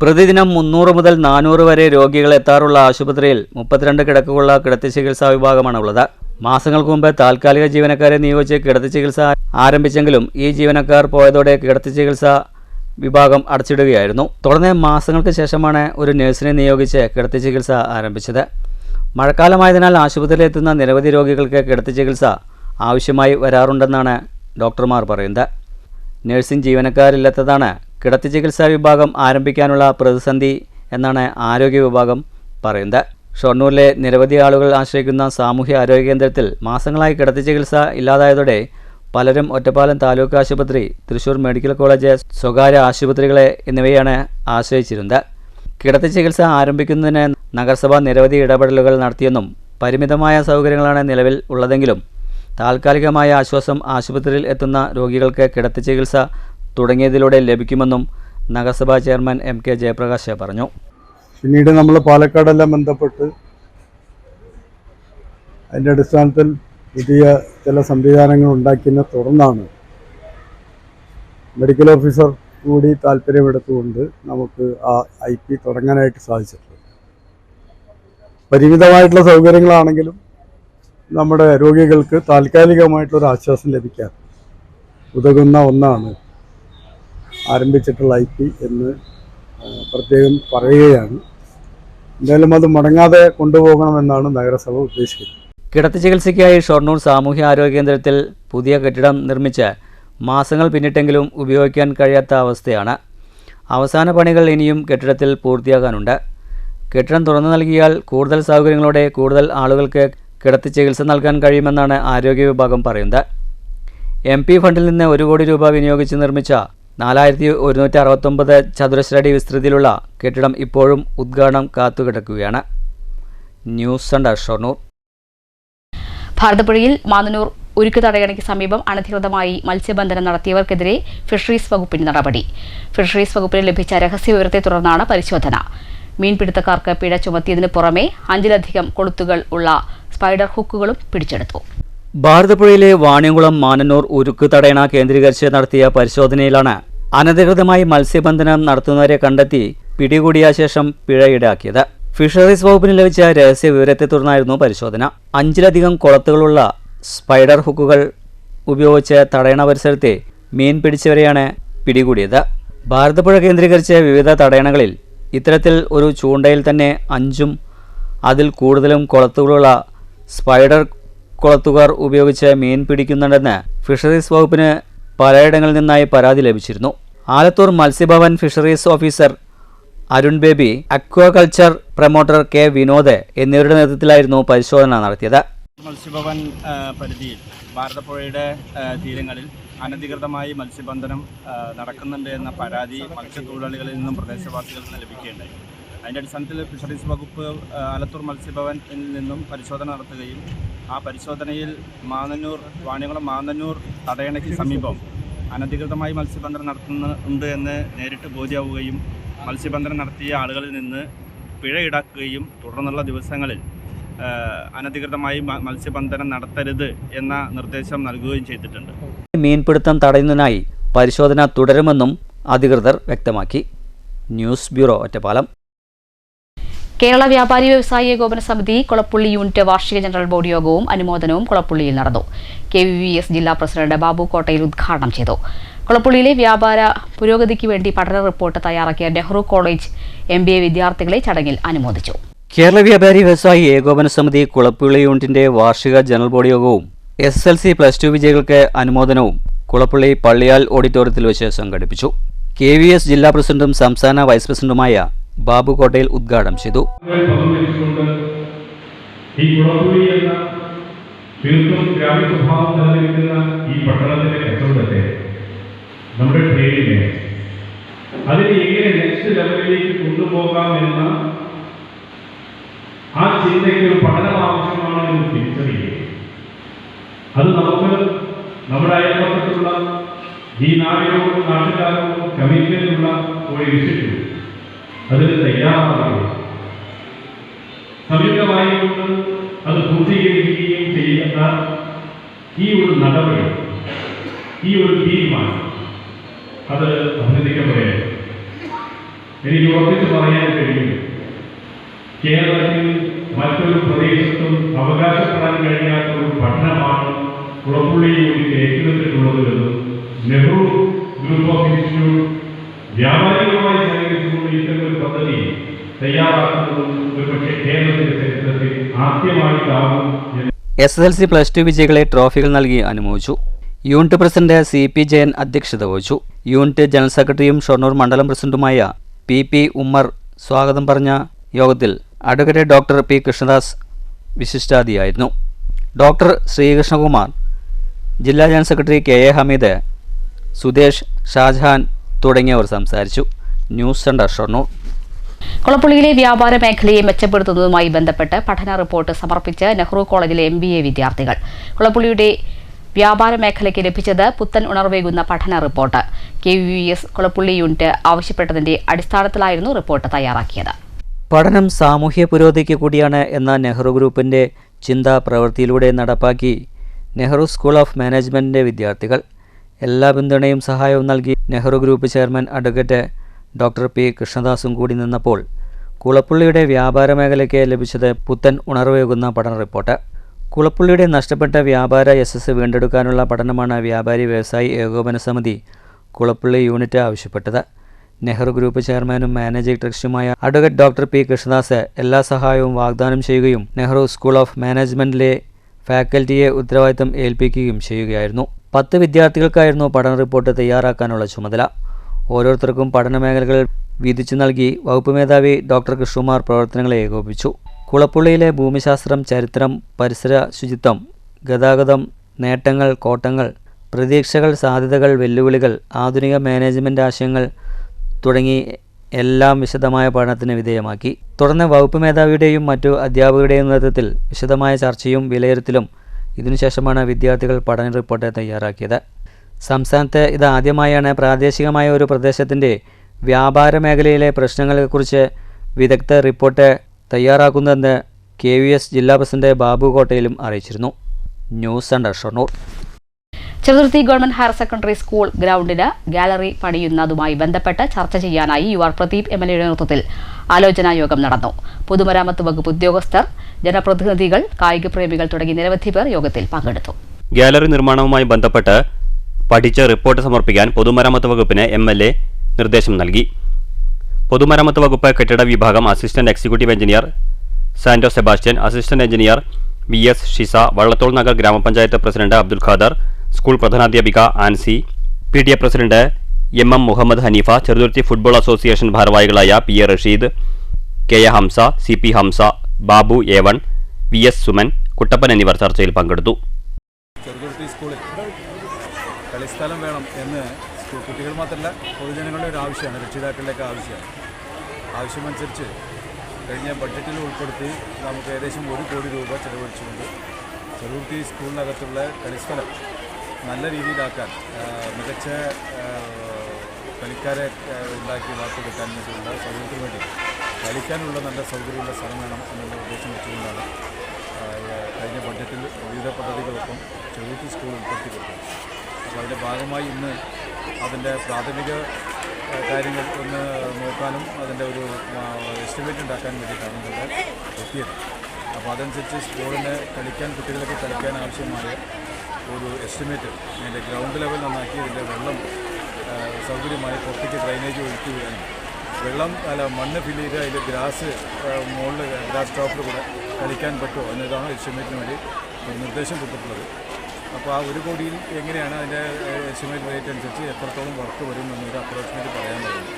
പ്രതിദിനം 300 മുതൽ 400 വരെ രോഗികൾ എത്താറുള്ള ആശുപത്രിയിൽ 32 കിടക്കുകളുള്ള കിടത്തി ചികിത്സാ വിഭാഗമാണ് ഉള്ളത്. മാസങ്ങൾക്ക് മുമ്പ് താൽക്കാലിക ജീവനക്കാരെ നിയോഗിച്ച് കിടത്തി ചികിത്സ ആരംഭിച്ചെങ്കിലും ഈ ജീവനക്കാർ പോയതോടെ കിടത്തി ചികിത്സാ വിഭാഗം അടച്ചിടുകയായിരുന്നു. തുടർന്ന് മാസങ്ങൾക്ക് ശേഷമാണ് ഒരു നഴ്സിനെ നിയോഗിച്ച് കിടത്തി ചികിത്സ ആരംഭിച്ചത്. മഴക്കാലമായതിനാൽ ആശുപത്രിയിലെത്തുന്ന നിരവധി രോഗികൾക്ക് കിടത്തി ചികിത്സ ആവശ്യമായി വരാറുണ്ടെന്നാണ് ഡോക്ടർമാർ പറയുന്നത്. നഴ്സിംഗ് ജീവനക്കാരില്ലാത്തതാണ് കിടത്തി ചികിത്സാ വിഭാഗം ആരംഭിക്കാനുള്ള പ്രതിസന്ധി എന്നാണ് ആരോഗ്യ വിഭാഗം പറയുന്നത്. ഷൊർണൂരിലെ നിരവധി ആളുകൾ ആശ്രയിക്കുന്ന സാമൂഹ്യ ആരോഗ്യ കേന്ദ്രത്തിൽ മാസങ്ങളായി കിടത്തി ചികിത്സ ഇല്ലാതായതോടെ പലരും ഒറ്റപ്പാലം താലൂക്ക് ആശുപത്രി, തൃശൂർ മെഡിക്കൽ കോളേജ്, സ്വകാര്യ ആശുപത്രികളെ എന്നിവയാണ് ആശ്രയിച്ചിരുന്നത്. കിടത്തി ചികിത്സ ആരംഭിക്കുന്നതിന് നഗരസഭ നിരവധി ഇടപെടലുകൾ നടത്തിയെന്നും പരിമിതമായ സൗകര്യങ്ങളാണ് നിലവിൽ ഉള്ളതെങ്കിലും താൽക്കാലികമായ ആശ്വാസം ആശുപത്രിയിൽ എത്തുന്ന രോഗികൾക്ക് കിടത്തി ചികിത്സ തുടങ്ങിയതിലൂടെ ലഭിക്കുമെന്നും നഗരസഭാ ചെയർമാൻ MK ജയപ്രകാശ് പറഞ്ഞു. പിന്നീട് നമ്മൾ പാലക്കാടെല്ലാം ബന്ധപ്പെട്ട് അതിൻ്റെ അടിസ്ഥാനത്തിൽ പുതിയ ചില സംവിധാനങ്ങൾ ഉണ്ടാക്കിയതിനെ തുടർന്നാണ് മെഡിക്കൽ ഓഫീസർ കൂടി താല്പര്യമെടുത്തുകൊണ്ട് നമുക്ക് ആ IP തുടങ്ങാനായിട്ട് സാധിച്ചിട്ടുണ്ട്. പരിമിതമായിട്ടുള്ള സൗകര്യങ്ങളാണെങ്കിലും നമ്മുടെ രോഗികൾക്ക് താൽക്കാലികമായിട്ടൊരു ആശ്വാസം ലഭിക്കാൻ ഉതകുന്ന ഒന്നാണ് ആരംഭിച്ചിട്ടുള്ള IP എന്ന് പ്രത്യേകം പറയുകയാണ്. എന്തായാലും അത് മുടങ്ങാതെ കൊണ്ടുപോകണമെന്നാണ് നഗരസഭ ഉദ്ദേശിക്കുന്നത്. കിടത്തി ചികിത്സയ്ക്കായി ഷൊർണൂർ സാമൂഹ്യ ആരോഗ്യ കേന്ദ്രത്തിൽ പുതിയ കെട്ടിടം നിർമ്മിച്ച് മാസങ്ങൾ പിന്നിട്ടെങ്കിലും ഉപയോഗിക്കാൻ കഴിയാത്ത അവസ്ഥയാണ്. അവസാന പണികൾ ഇനിയും കെട്ടിടത്തിൽ പൂർത്തിയാകാനുണ്ട്. കെട്ടിടം തുറന്നു നൽകിയാൽ കൂടുതൽ സൗകര്യങ്ങളോടെ കൂടുതൽ ആളുകൾക്ക് കിടത്തി ചികിത്സ നൽകാൻ കഴിയുമെന്നാണ് ആരോഗ്യ വിഭാഗം പറയുന്നത്. MP ഫണ്ടിൽ നിന്ന് 1 കോടി രൂപ വിനിയോഗിച്ച് നിർമ്മിച്ച 4169 ചതുരശ്രടി വിസ്തൃതിയിലുള്ള കെട്ടിടം ഇപ്പോഴും ഉദ്ഘാടനം കാത്തുകിടക്കുകയാണ്. News centre, Shoranur. ഭാരതപ്പുഴയിൽ മാന്നന്നൂർ ഉരുക്ക് തടയണയ്ക്ക് സമീപം അനധികൃതമായി മത്സ്യബന്ധനം നടത്തിയവർക്കെതിരെ ഫിഷറീസ് വകുപ്പിന് നടപടി. ഫിഷറീസ് വകുപ്പിന് ലഭിച്ച രഹസ്യ വിവരത്തെ തുടർന്നാണ് പരിശോധന. മീൻപിടുത്തക്കാർക്ക് പിഴ ചുമത്തിയതിനു പുറമെ 5ലധികം കൊളുത്തുകൾ ഉള്ള സ്പൈഡർ ഹുക്കുകളും പിടിച്ചെടുത്തു. ഭാരതപ്പുഴയിലെ വാണിയംകുളം മാന്നന്നൂർ ഉരുക്ക് തടയണ കേന്ദ്രീകരിച്ച് നടത്തിയ പരിശോധനയിലാണ് അനധികൃതമായി മത്സ്യബന്ധനം നടത്തുന്നവരെ കണ്ടെത്തി പിടികൂടിയ ശേഷം പിഴ ഈടാക്കിയത്. ഫിഷറീസ് വകുപ്പിന് ലഭിച്ച രഹസ്യ വിവരത്തെ തുടർന്നായിരുന്നു പരിശോധന. 5ലധികം കൊളത്തുകളുള്ള സ്പൈഡർ ഹുക്കുകൾ ഉപയോഗിച്ച് തടയണ പരിസരത്തെ മീൻ പിടിച്ചവരെയാണ് പിടികൂടിയത്. ഭാരതപ്പുഴ കേന്ദ്രീകരിച്ച് വിവിധ തടയണകളിൽ ഇത്തരത്തിൽ ഒരു ചൂണ്ടയിൽ തന്നെ 5ഉം അതിൽ കൂടുതലും കൊളത്തുകളുള്ള സ്പൈഡർ കുളത്തുകാർ ഉപയോഗിച്ച് മീൻ പിടിക്കുന്നുണ്ടെന്ന് ഫിഷറീസ് വകുപ്പിന് പലയിടങ്ങളിൽ നിന്നായി പരാതി ലഭിച്ചിരുന്നു. Alathur Matsyabhavan fisheries officer Arun Baby, aquaculture promoter K Vinod എന്നിവരുടെ നേതൃത്വത്തിലായിരുന്നു പരിശോധന നടത്തിയത്. മത്സ്യഭവൻ പരിധിയിൽ ഭാരതപ്പുഴയുടെ തീരങ്ങളിൽ അനധികൃതമായി മത്സ്യബന്ധനം നടക്കുന്നുണ്ട് എന്ന പരാതി മത്സ്യത്തൊഴിലാളികളിൽ നിന്നും പ്രദേശവാസികളിൽ നിന്ന് ലഭിക്കുകയുണ്ടായി. അതിൻ്റെ അടിസ്ഥാനത്തിൽ ഫിഷറീസ് വകുപ്പ് ആലത്തൂർ മത്സ്യഭവനിൽ നിന്നും പരിശോധന നടത്തുകയും ആ പരിശോധനയിൽ വാണിയംകുളം മാന്നന്നൂർ തടയണയ്ക്ക് സമീപം അനധികൃതമായി മത്സ്യബന്ധനം നടത്തുന്നുണ്ട് എന്ന് നേരിട്ട് ബോധ്യമാവുകയും മത്സ്യബന്ധനം നടത്തിയ ആളുകളിൽ നിന്ന് പിഴ ഈടാക്കുകയും തുടർന്നുള്ള ദിവസങ്ങളിൽ അനധികൃതമായി മത്സ്യബന്ധനം നടത്തരുത് എന്ന നിർദ്ദേശം നൽകുകയും ചെയ്തിട്ടുണ്ട്. മീൻപിടുത്തം തടയുന്നതിനായി പരിശോധന തുടരുമെന്നും അധികൃതർ വ്യക്തമാക്കി. News bureau, Ottapalam. കേരള വ്യാപാരി വ്യവസായി ഏകോപന സമിതി കൊളപ്പുള്ളി യൂണിറ്റ് വാർഷിക ജനറൽ ബോഡി യോഗവും അനുമോദനവും കൊളപ്പുള്ളിയിൽ നടന്നു. KVVS ജില്ലാ പ്രസിഡന്റ് ബാബു കോട്ടയിൽ ഉദ്ഘാടനം ചെയ്തു. കൊളപ്പുള്ളിയിലെ വ്യാപാര പുരോഗതിക്ക് വേണ്ടി പഠന റിപ്പോർട്ട് തയ്യാറാക്കിയ നെഹ്റു കോളേജ് MBA വിദ്യാർത്ഥികളെ ചടങ്ങിൽ അനുമോദിച്ചു. കേരള വ്യാപാരി വ്യവസായി ഏകോപന സമിതി കുളപ്പുള്ളി യൂണിറ്റിന്റെ വാർഷിക ജനറൽ ബോഡി യോഗവും SSLC+2 വിജയികൾക്ക് അനുമോദനവും കുളപ്പുള്ളി പള്ളിയാൽ ഓഡിറ്റോറിയത്തിൽ വെച്ച് സംഘടിപ്പിച്ചു. KVS ജില്ലാ പ്രസിഡന്റും സംസ്ഥാന വൈസ് പ്രസിഡന്റുമായ ബാബു കോട്ടയിൽ ഉദ്ഘാടനം ചെയ്തു. നമ്മുടെ ട്രെയിനിനെ അതിനെ എങ്ങനെ നെക്സ്റ്റ് ലെവലിലേക്ക് കൊണ്ടുപോകാമെന്ന ആ ചിന്തയ്ക്ക് ഒരു പഠനം ആവശ്യമാണ് എന്ന് തിരിച്ചറിയുക. അത് നമുക്ക് നമ്മുടെ അയൽപക്കത്തുള്ള ഈ നാടിനോടും നാട്ടുകാരോടും കമ്മിറ്റ്മെന്റുള്ള ഒരു ഇൻസ്റ്റിറ്റ്യൂട്ട് അതിന് തയ്യാറാവുകയും സംയുക്തമായി കൊണ്ട് അത് പൂർത്തീകരിക്കുകയും ചെയ്യുന്ന ഈ ഒരു നടപടി, ഈ ഒരു തീരുമാനം അത് അഭിനന്ദിക്കപ്പെടുകയാണ്. എനിക്ക് ഉറപ്പിച്ച് പറയാൻ കഴിയും, കേരളത്തിൽ മറ്റൊരു പ്രദേശത്തും അവകാശപ്പെടാൻ കഴിയാത്ത ഒരു പഠനമാണ് കുളപ്പുള്ളി യൂണിറ്റ് ഏറ്റെടുത്തിട്ടുള്ളത് എന്നും നെഹ്റു ഗ്രൂപ്പ് ഓഫ് ഇൻസ്റ്റിറ്റ്യൂട്ട് വ്യാപാരികളുമായി സഹകരിച്ചുകൊണ്ട് ഇത്തരമൊരു പദ്ധതി തയ്യാറാക്കുന്നതും ഒരുപക്ഷെ കേരളത്തിന്റെ ചരിത്രത്തിൽ ആദ്യമായിട്ടാകും. SSLC+2 വിജയികളെ ട്രോഫികൾ നൽകി അനുമോദിച്ചു. യൂണിറ്റ് പ്രസിഡന്റ് CP ജയൻ അധ്യക്ഷത വഹിച്ചു. യൂണിറ്റ് ജനറൽ സെക്രട്ടറിയും ഷൊർണൂർ മണ്ഡലം പ്രസിഡന്റുമായ PP ഉമ്മർ സ്വാഗതം പറഞ്ഞ യോഗത്തിൽ അഡ്വക്കേറ്റ് ഡോക്ടർ P കൃഷ്ണദാസ് വിശിഷ്ടാതിഥിയായിരുന്നു. ഡോക്ടർ ശ്രീകൃഷ്ണകുമാർ, ജില്ലാ general secretary KA Hameed, Sudesh, Shajahan തുടങ്ങിയവർ സംസാരിച്ചു. News centre, Shoranur. കൊളപ്പുള്ളിയിലെ വ്യാപാര മേഖലയെ മെച്ചപ്പെടുത്തുന്നതുമായി ബന്ധപ്പെട്ട് പഠന റിപ്പോർട്ട് സമർപ്പിച്ച് നെഹ്റു കോളേജിലെ MBA വിദ്യാർത്ഥികൾ. കൊളപ്പുള്ളിയുടെ വ്യാപാര മേഖലയ്ക്ക് ലഭിച്ചത് പുത്തൻ ഉണർവേകുന്ന പഠന റിപ്പോർട്ട്. KVVS കൊളപ്പുള്ളി യൂണിറ്റ് ആവശ്യപ്പെട്ടതിന്റെ അടിസ്ഥാനത്തിലായിരുന്നു റിപ്പോർട്ട് തയ്യാറാക്കിയത്. പഠനം സാമൂഹ്യ പുരോഗതിക്ക് കൂടിയാണ് എന്ന നെഹ്റു ഗ്രൂപ്പിന്റെ ചിന്ത പ്രവൃത്തിയിലൂടെ നടപ്പാക്കി നെഹ്റു സ്കൂൾ ഓഫ് മാനേജ്മെന്റിന്റെ വിദ്യാർത്ഥികൾ. എല്ലാ പിന്തുണയും സഹായവും നൽകി Nehru group chairman advocate doctor P കൃഷ്ണദാസും കൂടി നിന്നപ്പോൾ കുളപ്പുള്ളിയുടെ വ്യാപാര മേഖലയ്ക്ക് ലഭിച്ചത് പുത്തൻ ഉണർവേകുന്ന പഠന റിപ്പോർട്ട്. കുളപ്പുള്ളിയുടെ നഷ്ടപ്പെട്ട വ്യാപാര യശസ് വീണ്ടെടുക്കാനുള്ള പഠനമാണ് വ്യാപാരി വ്യവസായി ഏകോപന സമിതി കുളപ്പുള്ളി യൂണിറ്റ് ആവശ്യപ്പെട്ടത്. നെഹ്റു ഗ്രൂപ്പ് ചെയർമാനും മാനേജിംഗ് ട്രസ്റ്റിയുമായ അഡ്വക്കേറ്റ് ഡോക്ടർ P കൃഷ്ണദാസ് എല്ലാ സഹായവും വാഗ്ദാനം ചെയ്യുകയും നെഹ്റു സ്കൂൾ ഓഫ് മാനേജ്മെന്റിലെ ഫാക്കൽറ്റിയെ ഉത്തരവാദിത്തം ഏൽപ്പിക്കുകയും ചെയ്യുകയായിരുന്നു. 10 വിദ്യാർത്ഥികൾക്കായിരുന്നു പഠന റിപ്പോർട്ട് തയ്യാറാക്കാനുള്ള ചുമതല. ഓരോരുത്തർക്കും പഠന മേഖലകൾ വീതിച്ചു നൽകി വകുപ്പ് മേധാവി ഡോക്ടർ കൃഷ്ണകുമാർ പ്രവർത്തനങ്ങളെ ഏകോപിപ്പിച്ചു. കുളപ്പുള്ളിയിലെ ഭൂമിശാസ്ത്രം, ചരിത്രം, പരിസര ശുചിത്വം, ഗതാഗതം, നേട്ടങ്ങൾ, കോട്ടങ്ങൾ, പ്രതീക്ഷകൾ, സാധ്യതകൾ, വെല്ലുവിളികൾ, ആധുനിക മാനേജ്മെന്റ് ആശയങ്ങൾ തുടങ്ങി എല്ലാം വിശദമായ പഠനത്തിന് വിധേയമാക്കി. തുടർന്ന് വകുപ്പ് മേധാവിയുടെയും മറ്റു അധ്യാപകരുടെയും നേതൃത്വത്തിൽ വിശദമായ ചർച്ചയും വിലയിരുത്തലും ഇതിനുശേഷമാണ് വിദ്യാർത്ഥികൾ പഠന റിപ്പോർട്ട് തയ്യാറാക്കിയത്. സംസ്ഥാനത്ത് ഇതാദ്യമായാണ് പ്രാദേശികമായ ഒരു പ്രദേശത്തിൻ്റെ വ്യാപാര മേഖലയിലെ പ്രശ്നങ്ങളെക്കുറിച്ച് വിദഗ്ധ റിപ്പോർട്ട് തയ്യാറാക്കുന്നതെന്ന് KVS ജില്ലാ പ്രസിഡന്റ് ബാബു കോട്ടയിലും അറിയിച്ചിരുന്നു. News centre, Shoranur. Cheruthuruthy government higher secondary school ഗ്രൗണ്ടിന് ഗാലറി പണിയുന്നതുമായി ബന്ധപ്പെട്ട് ചർച്ച ചെയ്യാനായി UR പ്രദീപ് MLA നേതൃത്വത്തിൽ ആലോചനാ യോഗം നടന്നു. പൊതുമരാമത്ത് വകുപ്പ് ഉദ്യോഗസ്ഥർ, ജനപ്രതിനിധികൾ, കായിക പ്രേമികൾ തുടങ്ങി നിരവധി പേർ യോഗത്തിൽ പങ്കെടുത്തു. ഗാലറി നിർമ്മാണവുമായി ബന്ധപ്പെട്ട് പഠിച്ച് റിപ്പോർട്ട് സമർപ്പിക്കാൻ പൊതുമരാമത്ത് വകുപ്പിന് MLA നിർദ്ദേശം നൽകി. പൊതുമരാമത്ത് വകുപ്പ് കെട്ടിട വിഭാഗം assistant executive engineer Santo Sebastian, assistant engineer VS Shiza, Vallathol Nagar ഗ്രാമപഞ്ചായത്ത് പ്രസിഡന്റ് അബ്ദുൽ ഖാദർ, സ്കൂൾ പ്രധാനാധ്യാപിക Ancy, PTA president MM Muhammad Haneefa, Cheruthuruthy football association ഭാരവാഹികളായ PA Rasheed, KA Hamsa, CP Hamsa, Babu A1, VS Suman, Kuttappan എന്നിവർ ചർച്ചയിൽ പങ്കെടുത്തു. ചെറുതുരുത്തി സ്കൂളിൽ കളിസ്ഥലം വേണം എന്ന് കുട്ടികൾ മാത്രമല്ല പൊതുജനങ്ങളുടെ ഒരു ആവശ്യമാണ്, രക്ഷിതാക്കളുടെയൊക്കെ ആവശ്യമനുസരിച്ച് കഴിഞ്ഞ ബഡ്ജറ്റിൽ ഉൾപ്പെടുത്തി നമുക്ക് ഏകദേശം 1 കോടി രൂപ ചെലവഴിച്ചുകൊണ്ട് ചെറുതുരുത്തി സ്കൂളിനകത്തുള്ള കളിസ്ഥലം നല്ല രീതിയിലാക്കാൻ, മികച്ച കളിക്കാരെ ഉണ്ടാക്കി വാർത്തെടുക്കാൻ വേണ്ടിയുള്ള സൗകര്യത്തിന് വേണ്ടി കളിക്കാനുള്ള നല്ല സൗകര്യമുള്ള സ്ഥലം വേണം എന്നുള്ള ഉദ്ദേശം വെച്ചുകൊണ്ടാണ് കഴിഞ്ഞ ബഡ്ജറ്റിൽ വിവിധ പദ്ധതികളൊപ്പം ചെറുതുരുത്തി സ്കൂൾ ഉൾപ്പെടുത്തി കൊടുത്തത്. അപ്പോൾ അതിൻ്റെ ഭാഗമായി ഇന്ന് അതിൻ്റെ പ്രാഥമിക കാര്യങ്ങൾ ഒന്ന് നോക്കാനും അതിൻ്റെ ഒരു എസ്റ്റിമേറ്റ് ഉണ്ടാക്കാൻ വേണ്ടിയിട്ടാണ് ഇവിടെ എത്തിയത്. അപ്പോൾ അതനുസരിച്ച് സ്കൂളിന് കുട്ടികൾക്ക് കളിക്കാൻ ആവശ്യമായ ഒരു എസ്റ്റിമേറ്റ് അതിൻ്റെ ഗ്രൗണ്ട് ലെവൽ നന്നാക്കി ഇതിൻ്റെ വെള്ളം സൗകര്യമായി പുറത്തേക്ക് ഡ്രൈനേജ് ഒഴിക്കുകയാനും മണ്ണ് ഫില്ല് ചെയ്ത് അതിൽ ഗ്രാസ് മുകളിൽ ഗ്രാസ് ടോപ്പിൽ കൂടെ കളിക്കാൻ പറ്റുമോ എന്നതാണ് എസ്റ്റിമേറ്റിന് വേണ്ടി ഒരു നിർദ്ദേശം കൊടുത്തിട്ടുള്ളത്. അപ്പോൾ ആ 1 കോടിയിൽ എങ്ങനെയാണ് അതിൻ്റെ എസ്റ്റിമേറ്റ് റേറ്റ് അനുസരിച്ച് എത്രത്തോളം വർക്ക് വരും എന്നൊരു അപ്രോക്സിമേറ്റ് പറയാൻ പറയുന്നത്.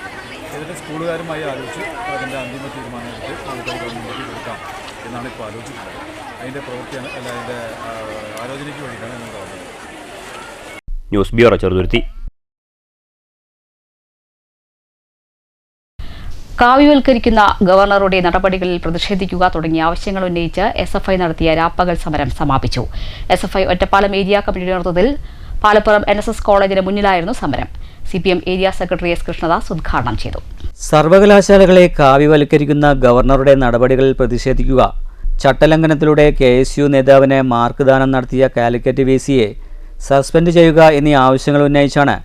എന്നിട്ട് സ്കൂളുകാരുമായി ആലോചിച്ച് അതിൻ്റെ അന്തിമ തീരുമാനം എടുത്ത് നമുക്ക് ഗവൺമെൻറ്റിലേക്ക് കൊടുക്കാം എന്നാണ് ഇപ്പോൾ ആലോചിച്ചിട്ടുള്ളത്. അതിൻ്റെ പ്രവൃത്തിയാണ് അതിൻ്റെ ആലോചനയ്ക്ക് വേണ്ടിയിട്ടാണ് നമ്മൾ പറഞ്ഞത്. News bureau, Cheruthuruthy. കാവ്യവൽക്കരിക്കുന്ന ഗവർണറുടെ നടപടികളിൽ പ്രതിഷേധിക്കുക തുടങ്ങിയ ആവശ്യങ്ങൾ ഉന്നയിച്ച് SFI നടത്തിയ രാപ്പകൽ സമരം സമാപിച്ചു. SFI ഒറ്റപ്പാലം ഏരിയ കമ്മിറ്റിയുടെ നേതൃത്വത്തിൽ പാലപ്പുറം NSS കോളേജിന് മുന്നിലായിരുന്നു സമരം. CPM area secretary S Krishnadas ഉദ്ഘാടനം ചെയ്തു. സർവകലാശാലകളെ കാവ്യവൽക്കരിക്കുന്ന ഗവർണറുടെ നടപടികളിൽ പ്രതിഷേധിക്കുക, ചട്ടലംഘനത്തിലൂടെ KSU നേതാവിന് മാർക്ക് ദാനം നടത്തിയ കാലിക്കറ്റ് VCയെ സസ്പെൻഡ് ചെയ്യുക എന്നീ ആവശ്യങ്ങൾ ഉന്നയിച്ചാണ്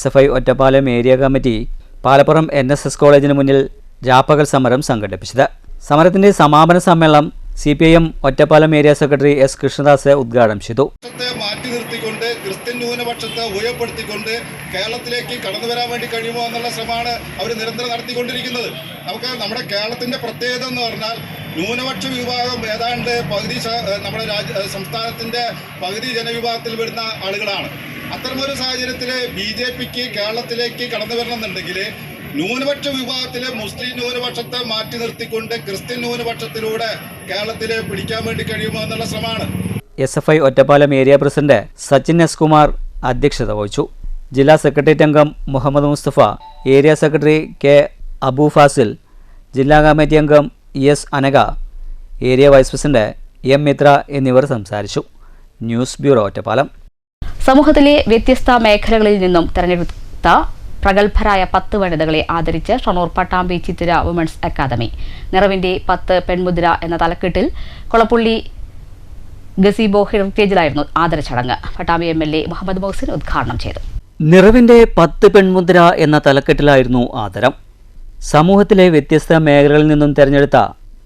SFI Ottapalam area committee Palappuram NSS കോളേജിന് മുന്നിൽ രാപ്പകൽ സമരം സംഘടിപ്പിച്ചത്. സമരത്തിന്റെ സമാപന സമ്മേളനം CPIM Ottapalam area secretary S Krishnadas ഉദ്ഘാടനം ചെയ്തു. മാറ്റി നിർത്തിക്കൊണ്ട് ക്രിസ്ത്യൻ ന്യൂനപക്ഷത്തെ ഉപയോഗപ്പെടുത്തിക്കൊണ്ട് കേരളത്തിലേക്ക് കടന്നു വരാൻ വേണ്ടി കഴിയുമോ എന്നുള്ള ശ്രമമാണ് അവർ നിരന്തരം നടത്തിക്കൊണ്ടിരിക്കുന്നത്. നമുക്ക് നമ്മുടെ കേരളത്തിന്റെ പ്രത്യേകത എന്ന് പറഞ്ഞാൽ ന്യൂനപക്ഷ വിഭാഗം ഏതാണ്ട് പകുതി നമ്മുടെ സംസ്ഥാനത്തിന്റെ പകുതി ജനവിഭാഗത്തിൽ വരുന്ന ആളുകളാണ്. അത്തരമൊരു സാഹചര്യത്തിൽ BJPക്ക് കേരളത്തിലേക്ക് കടന്നു വരണമെന്നുണ്ടെങ്കിൽ ന്യൂനപക്ഷ വിഭാഗത്തിലെ മുസ്ലിം ന്യൂനപക്ഷത്തെ മാറ്റി നിർത്തിക്കൊണ്ട് ക്രിസ്ത്യൻ ന്യൂനപക്ഷത്തിലൂടെ കേരളത്തിലെ പിടിക്കാൻ വേണ്ടി കഴിയുമോ എന്നുള്ള ശ്രമമാണ്. SFI Ottapalam area president Sachin S Kumar അധ്യക്ഷത വഹിച്ചു. ജില്ലാ സെക്രട്ടേറിയറ്റ് അംഗം Muhammad Musthafa, area secretary K Abu Fazil, ജില്ലാ കമ്മിറ്റി അംഗം ES Anaka, area vice president M Mithra എന്നിവർ സംസാരിച്ചു. News bureau, Ottapalam. സമൂഹത്തിലെ വ്യത്യസ്ത മേഖലകളിൽ നിന്നും തെരഞ്ഞെടുത്ത പ്രഗത്ഭരായ 10 വനിതകളെ ആദരിച്ച് ഷൊർണൂർ പട്ടാമ്പി ചിത്തിര വുമൻസ് അക്കാദമി. നിറവിന്റെ 10 പെൺമുദ്ര എന്ന തലക്കെട്ടിൽ കൊളപ്പുള്ളി ഗസീബോ ഹെറിറ്റേജിലായിരുന്നു ആദരചടങ്ങ്. പട്ടാമ്പി MLA മുഹമ്മദ് മൊഹ്സിൻ ഉദ്ഘാടനം ചെയ്തു. നിറവിന്റെ 10 പെൺമുദ്ര എന്ന തലക്കെട്ടിലായിരുന്നു ആദരം. സമൂഹത്തിലെ വ്യത്യസ്ത മേഖലകളിൽ നിന്നും തെരഞ്ഞെടുത്ത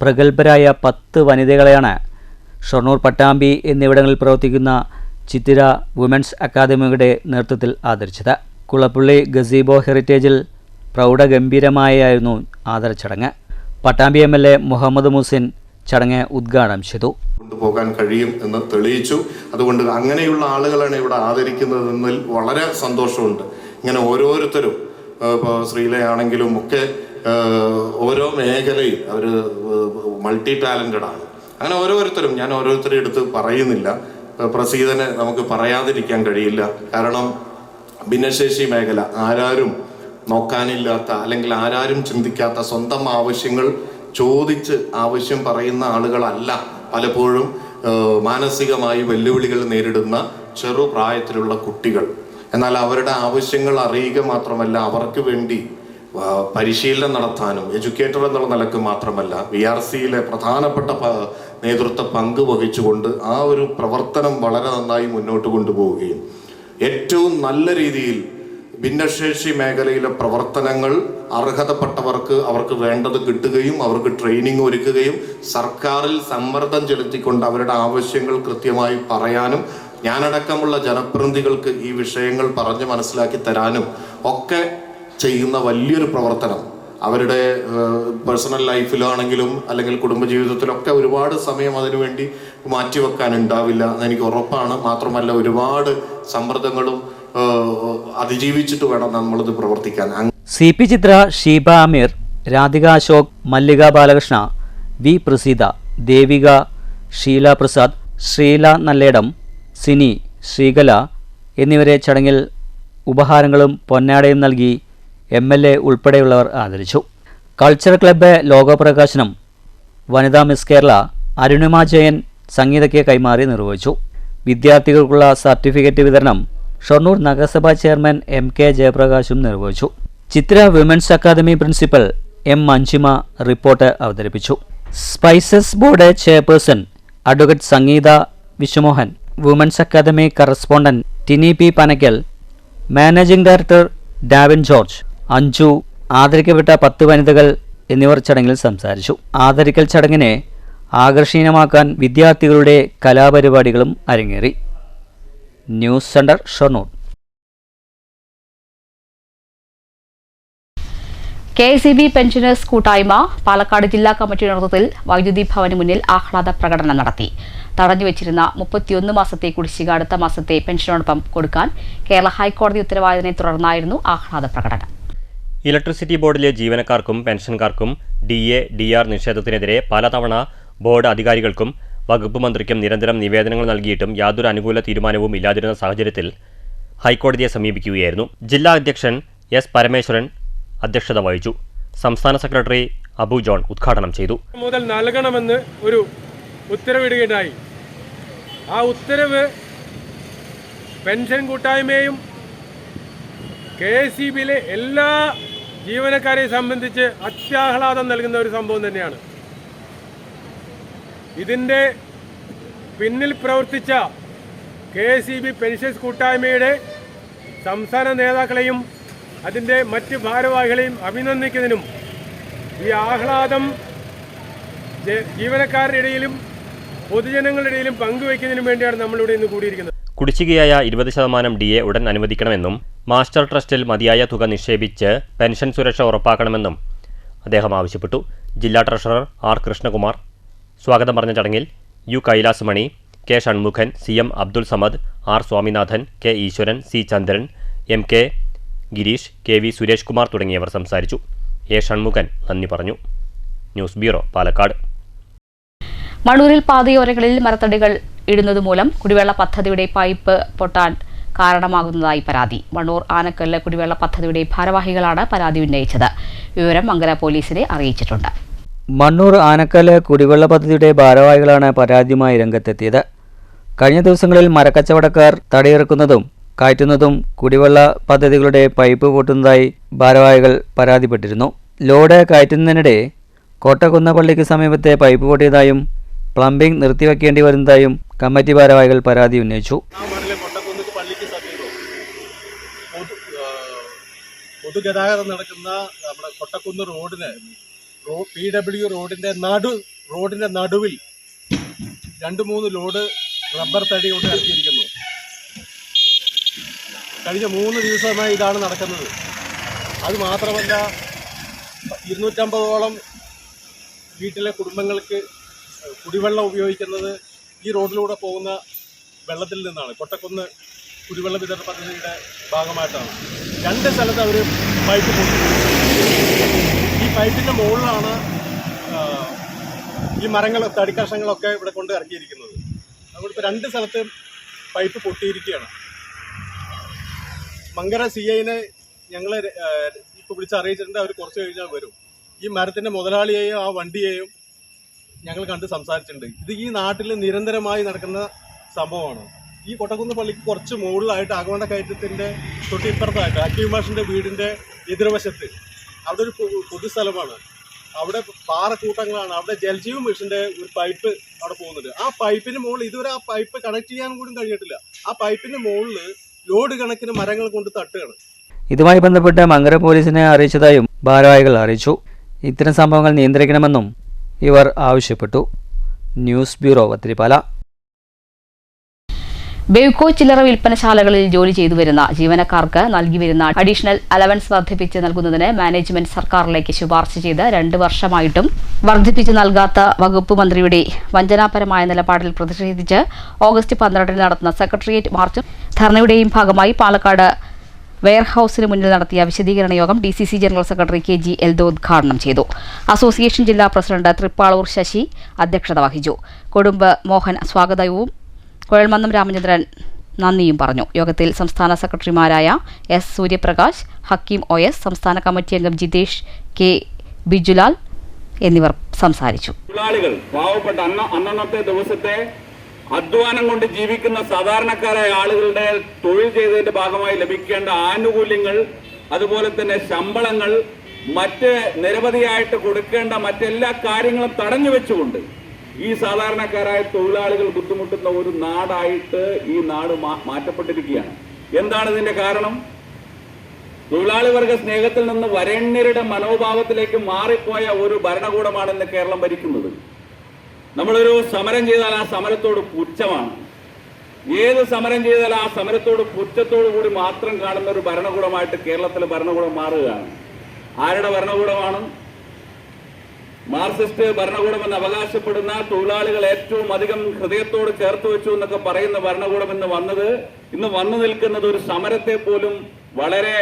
പ്രഗത്ഭരായ 10 വനിതകളെയാണ് ഷൊർണൂർ പട്ടാമ്പി എന്നിവിടങ്ങളിൽ പ്രവർത്തിക്കുന്ന ചിത്തിര വുമൻസ് അക്കാദമിയുടെ നേതൃത്വത്തിൽ ആദരിച്ചത്. കുളപ്പുള്ളി ഗസീബോ ഹെറിറ്റേജിൽ പ്രൗഢഗംഭീരമായായിരുന്നു ആദരച്ചടങ്ങ്. പട്ടാമ്പി MLA മുഹമ്മദ് മുഹ്സിൻ ചടങ്ങ് ഉദ്ഘാടനം ചെയ്തു. കൊണ്ടുപോകാൻ കഴിയും എന്ന് തെളിയിച്ചു. അതുകൊണ്ട് അങ്ങനെയുള്ള ആളുകളാണ് ഇവിടെ ആദരിക്കുന്നതെന്നതിൽ വളരെ സന്തോഷമുണ്ട്. ഇങ്ങനെ ഓരോരുത്തരും ഇപ്പോൾ ശ്രീലയാണെങ്കിലും ഒക്കെ ഓരോ മേഖലയിൽ അവർ മൾട്ടി ടാലൻറ്റഡ് ആണ്. അങ്ങനെ ഓരോരുത്തരും, ഞാൻ ഓരോരുത്തരെ എടുത്ത് പറയുന്നില്ല. പ്രസീതനെ നമുക്ക് പറയാതിരിക്കാൻ കഴിയില്ല. കാരണം ഭിന്നശേഷി മേഖല ആരാരും നോക്കാനില്ലാത്ത, അല്ലെങ്കിൽ ആരാരും ചിന്തിക്കാത്ത, സ്വന്തം ആവശ്യങ്ങൾ ചോദിച്ച് ആവശ്യം പറയുന്ന ആളുകളല്ല പലപ്പോഴും മാനസികമായി വെല്ലുവിളികൾ നേരിടുന്ന ചെറുപ്രായത്തിലുള്ള കുട്ടികൾ. എന്നാൽ അവരുടെ ആവശ്യങ്ങൾ അറിയുക മാത്രമല്ല, അവർക്ക് വേണ്ടി പരിശീലനം നടത്താനും എഡ്യൂക്കേറ്റർ എന്നുള്ള നിലക്ക് മാത്രമല്ല VRCയിലെ പ്രധാനപ്പെട്ട നേതൃത്വ പങ്ക് വഹിച്ചുകൊണ്ട് ആ ഒരു പ്രവർത്തനം വളരെ നന്നായി മുന്നോട്ട് കൊണ്ടുപോവുകയും ഏറ്റവും നല്ല രീതിയിൽ ഭിന്നശേഷി മേഖലയിലെ പ്രവർത്തനങ്ങൾ അർഹതപ്പെട്ടവർക്ക് അവർക്ക് വേണ്ടത് കിട്ടുകയും അവർക്ക് ട്രെയിനിങ് ഒരുക്കുകയും സർക്കാരിൽ സമ്മർദ്ദം ചെലുത്തിക്കൊണ്ട് അവരുടെ ആവശ്യങ്ങൾ കൃത്യമായി പറയാനും ഞാനടക്കമുള്ള ജനപ്രതിനിധികൾക്ക് ഈ വിഷയങ്ങൾ പറഞ്ഞ് മനസ്സിലാക്കി തരാനും ഒക്കെ ചെയ്യുന്ന വലിയൊരു പ്രവർത്തനം അവരുടെ പേഴ്സണൽ ലൈഫിലാണെങ്കിലും അല്ലെങ്കിൽ കുടുംബജീവിതത്തിലൊക്കെ ഒരുപാട് സമയം അതിനുവേണ്ടി മാറ്റിവെക്കാൻ ഉണ്ടാവില്ല എന്ന് എനിക്ക് ഉറപ്പാണ്. മാത്രമല്ല ഒരുപാട് സമ്മർദ്ദങ്ങളും അതിജീവിച്ചിട്ട് വേണം നമ്മളിത് പ്രവർത്തിക്കാൻ. CP ചിത്ര, ഷീബ അമീർ, രാധിക അശോക്, മല്ലിക ബാലകൃഷ്ണ, വി പ്രസീത, ദേവിക, ഷീല പ്രസാദ്, ശ്രീല നല്ലേടം, സിനി, ശ്രീകല എന്നിവരെ ചടങ്ങിൽ ഉപഹാരങ്ങളും പൊന്നാടയും നൽകി MLA ഉൾപ്പെടെയുള്ളവർ ആദരിച്ചു. കൾച്ചറൽ ക്ലബ്ബ് ലോഗോ പ്രകാശനം വനിതാ മിസ് കേരള അരുണിമ ജയൻ സംഗീതയ്ക്ക് കൈമാറി നിർവഹിച്ചു. വിദ്യാർത്ഥികൾക്കുള്ള സർട്ടിഫിക്കറ്റ് വിതരണം ഷൊർണൂർ നഗരസഭാ ചെയർമാൻ MK ജയപ്രകാശും നിർവഹിച്ചു. Chithra women's academy principal M Manjima report അവതരിപ്പിച്ചു. Spices board chairperson advocate Sangeetha Vishwamohan, women's academy correspondent Tini P Panakkal, managing director Davin George, Anju, ആദരിക്കപ്പെട്ട 10 വനിതകൾ എന്നിവർ ചടങ്ങിൽ സംസാരിച്ചു. ആദരിക്കൽ ചടങ്ങിനെ ആകർഷണീയമാക്കാൻ വിദ്യാർത്ഥികളുടെ കലാപരിപാടികളും അരങ്ങേറി. News centre, Shoranur. KSEB pensioners കൂട്ടായ്മ പാലക്കാട് ജില്ലാ കമ്മിറ്റിയുടെ നേതൃത്വത്തിൽ വൈദ്യുതി ഭവന് മുന്നിൽ ആഹ്ലാദ പ്രകടനം നടത്തി. തടഞ്ഞുവച്ചിരുന്ന 31 മാസത്തെ കുടിശ്ശിക അടുത്ത മാസത്തെ പെൻഷനോടൊപ്പം കൊടുക്കാൻ കേരള ഹൈക്കോടതി ഉത്തരവായതിനെ തുടർന്നായിരുന്നു ആഹ്ലാദ പ്രകടനം. ഇലക്ട്രിസിറ്റി ബോർഡിലെ ജീവനക്കാർക്കും പെൻഷൻകാർക്കും DA, DR നിഷേധത്തിനെതിരെ പലതവണ ബോർഡ് അധികാരികൾക്കും വകുപ്പ് മന്ത്രിക്കും നിരന്തരം നിവേദനങ്ങൾ നൽകിയിട്ടും യാതൊരു അനുകൂല തീരുമാനവും ഇല്ലാതിരുന്ന സാഹചര്യത്തിൽ ഹൈക്കോടതിയെ സമീപിക്കുകയായിരുന്നു. ജില്ലാ അധ്യക്ഷൻ S പരമേശ്വരൻ അധ്യക്ഷത വഹിച്ചു. സംസ്ഥാന സെക്രട്ടറി അബു ജോൺ ഉദ്ഘാടനം ചെയ്തു. മുതൽ നൽകണമെന്ന് ഒരു ഉത്തരവിടുകയുണ്ടായി. ആ ഉത്തരവ് പെൻഷൻ കൂട്ടായ്മയും KSEBയിലെ എല്ലാ ജീവനക്കാരെയും സംബന്ധിച്ച് അത്യാഹ്ലാദം നൽകുന്ന ഒരു സംഭവം തന്നെയാണ്. ഇതിൻ്റെ പിന്നിൽ പ്രവർത്തിച്ച KSEB പെൻഷൻസ് കൂട്ടായ്മയുടെ സംസ്ഥാന നേതാക്കളെയും അതിൻ്റെ മറ്റ് ഭാരവാഹികളെയും അഭിനന്ദിക്കുന്നതിനും ഈ ആഹ്ലാദം ജീവനക്കാരുടെ ഇടയിലും പൊതുജനങ്ങളുടെ ഇടയിലും പങ്കുവയ്ക്കുന്നതിനും വേണ്ടിയാണ് നമ്മളിവിടെ ഇന്ന് കൂടിയിരിക്കുന്നത്. കുടിശ്ശികയായ 20% DA ഉടൻ അനുവദിക്കണമെന്നും മാസ്റ്റർ ട്രസ്റ്റിൽ മതിയായ തുക നിക്ഷേപിച്ച് പെൻഷൻ സുരക്ഷ ഉറപ്പാക്കണമെന്നും അദ്ദേഹം ആവശ്യപ്പെട്ടു. ജില്ലാ ട്രഷറർ R കൃഷ്ണകുമാർ സ്വാഗതം പറഞ്ഞ ചടങ്ങിൽ U കൈലാസ് മണി, K Shanmughan, CM Abdul Samad, R Swaminathan, K ഈശ്വരൻ, C ചന്ദ്രൻ, MK ഗിരീഷ്, KV സുരേഷ് കുമാർ തുടങ്ങിയവർ സംസാരിച്ചു. A ഷൺമുഖൻ നന്ദി പറഞ്ഞു. News bureau, Palakkad. മണ്ണൂരിൽ പാതയോരങ്ങളിൽ മരത്തടികൾ ഇടുന്നതുമൂലം കുടിവെള്ള പദ്ധതിയുടെ പൈപ്പ് പൊട്ടാൻ കാരണമാകുന്നതായി പരാതി. മണ്ണൂർ ആനക്കല്ല് കുടിവെള്ള പദ്ധതിയുടെ ഭാരവാഹികളാണ് പരാതി ഉന്നയിച്ചത്. വിവരം മങ്കര പോലീസിനെ അറിയിച്ചിട്ടുണ്ട്. മണ്ണൂർ ആനക്കല്ല് കുടിവെള്ള പദ്ധതിയുടെ ഭാരവാഹികളാണ് പരാതിയുമായി രംഗത്തെത്തിയത്. കഴിഞ്ഞ ദിവസങ്ങളിൽ മരക്കച്ചവടക്കാർ തടിയിറക്കുന്നതും കയറ്റുന്നതും കുടിവെള്ള പദ്ധതികളുടെ പൈപ്പ് പൊട്ടുന്നതായി ഭാരവാഹികൾ പരാതിപ്പെട്ടിരുന്നു. ലോഡ് കയറ്റുന്നതിനിടെ കോട്ടക്കുന്നപ്പള്ളിക്ക് സമീപത്തെ പൈപ്പ് പൊട്ടിയതായും പ്ലംബിംഗ് നിർത്തിവെക്കേണ്ടി വരുന്നതായും കമ്മിറ്റി ഭാരവാഹികൾ പരാതി ഉന്നയിച്ചു. പൊതുഗതാഗതം നടക്കുന്ന നമ്മുടെ കൊട്ടക്കുന്ന് റോഡിന് PW റോഡിന്റെ നടുവിൽ 2-3 ലോഡ് റബ്ബർ തടി കൊണ്ട് ഇറക്കിയിരിക്കുന്നു. കഴിഞ്ഞ 3 ദിവസമായി ഇതാണ് നടക്കുന്നത്. അതുമാത്രമല്ല 250ഓളം വീട്ടിലെ കുടുംബങ്ങൾക്ക് കുടിവെള്ളം ഉപയോഗിക്കുന്നത് ഈ റോഡിലൂടെ പോകുന്ന വെള്ളത്തിൽ നിന്നാണ്. കൊട്ടക്കുന്ന് കുടിവെള്ള വിതരണ പദ്ധതിയുടെ ഭാഗമായിട്ടാണ് 2 സ്ഥലത്ത് അവർ പൈപ്പ് പൊട്ടി. ഈ പൈപ്പിൻ്റെ മുകളിലാണ് ഈ തടിക്കഷ്ണങ്ങളൊക്കെ ഇവിടെ കൊണ്ട് ഇറക്കിയിരിക്കുന്നത്. അതുകൊണ്ട് ഇപ്പോൾ 2 സ്ഥലത്ത് പൈപ്പ് പൊട്ടിയിരിക്കുകയാണ്. മങ്കര CIനെ ഞങ്ങൾ ഇപ്പോൾ വിളിച്ച് അറിയിച്ചിട്ടുണ്ട്. അവർ കുറച്ച് കഴിഞ്ഞാൽ വരും. ഈ മരത്തിൻ്റെ മുതലാളിയെയും ആ വണ്ടിയെയും ഞങ്ങൾ കണ്ട് സംസാരിച്ചിട്ടുണ്ട്. ഇത് ഈ നാട്ടിൽ നിരന്തരമായി നടക്കുന്ന സംഭവമാണ്. ഈ കൊട്ടക്കുന്ന് പള്ളിക്ക് കുറച്ച് മുകളിലായിട്ട് ആഗമന കയറ്റത്തിൻ്റെ തൊട്ടിപ്പുറത്തായിട്ട് അക്യൂമാഷിൻ്റെ വീടിൻ്റെ എതിർവശത്ത് അവിടെ ഒരു പൊതുസ്ഥലമാണ്. അവിടെ പാറക്കൂട്ടങ്ങളാണ്. അവിടെ ജലജീവൻ മിഷൻ്റെ ഒരു പൈപ്പ് അവിടെ പോകുന്നുണ്ട്. ആ പൈപ്പിന് മുകളിൽ ഇതുവരെ ആ പൈപ്പ് കണക്ട് ചെയ്യാൻ കൂടി കഴിഞ്ഞിട്ടില്ല. ആ പൈപ്പിൻ്റെ മുകളിൽ ലോഡ് കണക്കിന് മരങ്ങൾ കൊണ്ട് തട്ടുകയാണ്. ഇതുമായി ബന്ധപ്പെട്ട് മങ്കര പോലീസിനെ അറിയിച്ചതായും ഭാരവാഹികൾ അറിയിച്ചു. ഇത്തരം സംഭവങ്ങൾ നിയന്ത്രിക്കണമെന്നും ഇവർ ആവശ്യപ്പെട്ടു. News bureau, വത്തിരിപ്പാല. ബെവ്കോ ചില്ലറ വിൽപ്പനശാലകളിൽ ജോലി ചെയ്തു വരുന്ന ജീവനക്കാർക്ക് നൽകി വരുന്ന അഡീഷണൽ അലവൻസ് വർദ്ധിപ്പിച്ച് നൽകുന്നതിന് മാനേജ്മെന്റ് സർക്കാരിലേക്ക് ശുപാർശ ചെയ്ത് 2 വർഷമായിട്ടും വർദ്ധിപ്പിച്ച് നൽകാത്ത വകുപ്പ് മന്ത്രിയുടെ വഞ്ചനാപരമായ നിലപാടിൽ പ്രതിഷേധിച്ച് ഓഗസ്റ്റ് 12 നടത്തുന്ന സെക്രട്ടേറിയറ്റ് മാർച്ചും ധർണയുടെയും ഭാഗമായി പാലക്കാട് വെയർഹൌസിന് മുന്നിൽ നടത്തിയ വിശദീകരണ യോഗം DCC general secretary KG Eldho ഉദ്ഘാടനം ചെയ്തു. അസോസിയേഷൻ ജില്ലാ പ്രസിഡന്റ് തൃപ്പാളൂർ ശശി അധ്യക്ഷത വഹിച്ചു. കൊടുമ്പ് മോഹൻ സ്വാഗതവും കുഴൽമന്നം രാമചന്ദ്രൻ നന്ദിയും പറഞ്ഞു. യോഗത്തിൽ സംസ്ഥാന സെക്രട്ടറിമാരായ S. സൂര്യപ്രകാശ്, ഹക്കീം OS, സംസ്ഥാന കമ്മിറ്റി അംഗം ജിതേഷ് K. ബിജുലാൽ എന്നിവർ സംസാരിച്ചു. തൊഴിലാളികൾ പാവപ്പെട്ട അന്നത്തെ ദിവസത്തെ അധ്വാനം കൊണ്ട് ജീവിക്കുന്ന സാധാരണക്കാരായ ആളുകളുടെ തൊഴിൽ ചെയ്തതിന്റെ ഭാഗമായി ലഭിക്കേണ്ട ആനുകൂല്യങ്ങൾ, അതുപോലെ തന്നെ ശമ്പളങ്ങൾ, മറ്റ് നിരവധിയായിട്ട് കൊടുക്കേണ്ട മറ്റെല്ലാ കാര്യങ്ങളും തടഞ്ഞു വെച്ചുകൊണ്ട് ഈ സാധാരണക്കാരായ തൊഴിലാളികൾ ബുദ്ധിമുട്ടുന്ന ഒരു നാടായിട്ട് ഈ നാട് മാറ്റപ്പെട്ടിരിക്കുകയാണ്. എന്താണ് ഇതിന്റെ കാരണം? തൊഴിലാളി വർഗ സ്നേഹത്തിൽ നിന്ന് വരേണ്യരുടെ മനോഭാവത്തിലേക്ക് മാറിപ്പോയ ഒരു ഭരണകൂടമാണ് ഇന്ന് കേരളം ഭരിക്കുന്നത്. നമ്മളൊരു സമരം ചെയ്താൽ ആ സമരത്തോട് പുച്ഛമാണ്. ഏത് സമരം ചെയ്താൽ ആ സമരത്തോട് പുച്ഛത്തോടു കൂടി മാത്രം കാണുന്ന ഒരു ഭരണകൂടമായിട്ട് കേരളത്തിലെ ഭരണകൂടം മാറുകയാണ്. ആരുടെ ഭരണകൂടമാണ്? മാർക്സിസ്റ്റ് ഭരണകൂടം എന്ന് അവകാശപ്പെടുന്ന, തൊഴിലാളികൾ ഏറ്റവും അധികം ഹൃദയത്തോട് ചേർത്ത് വെച്ചു എന്നൊക്കെ പറയുന്ന ഭരണകൂടം ഇന്ന് വന്നു നിൽക്കുന്നത് ഒരു സമരത്തെ പോലും വളരെ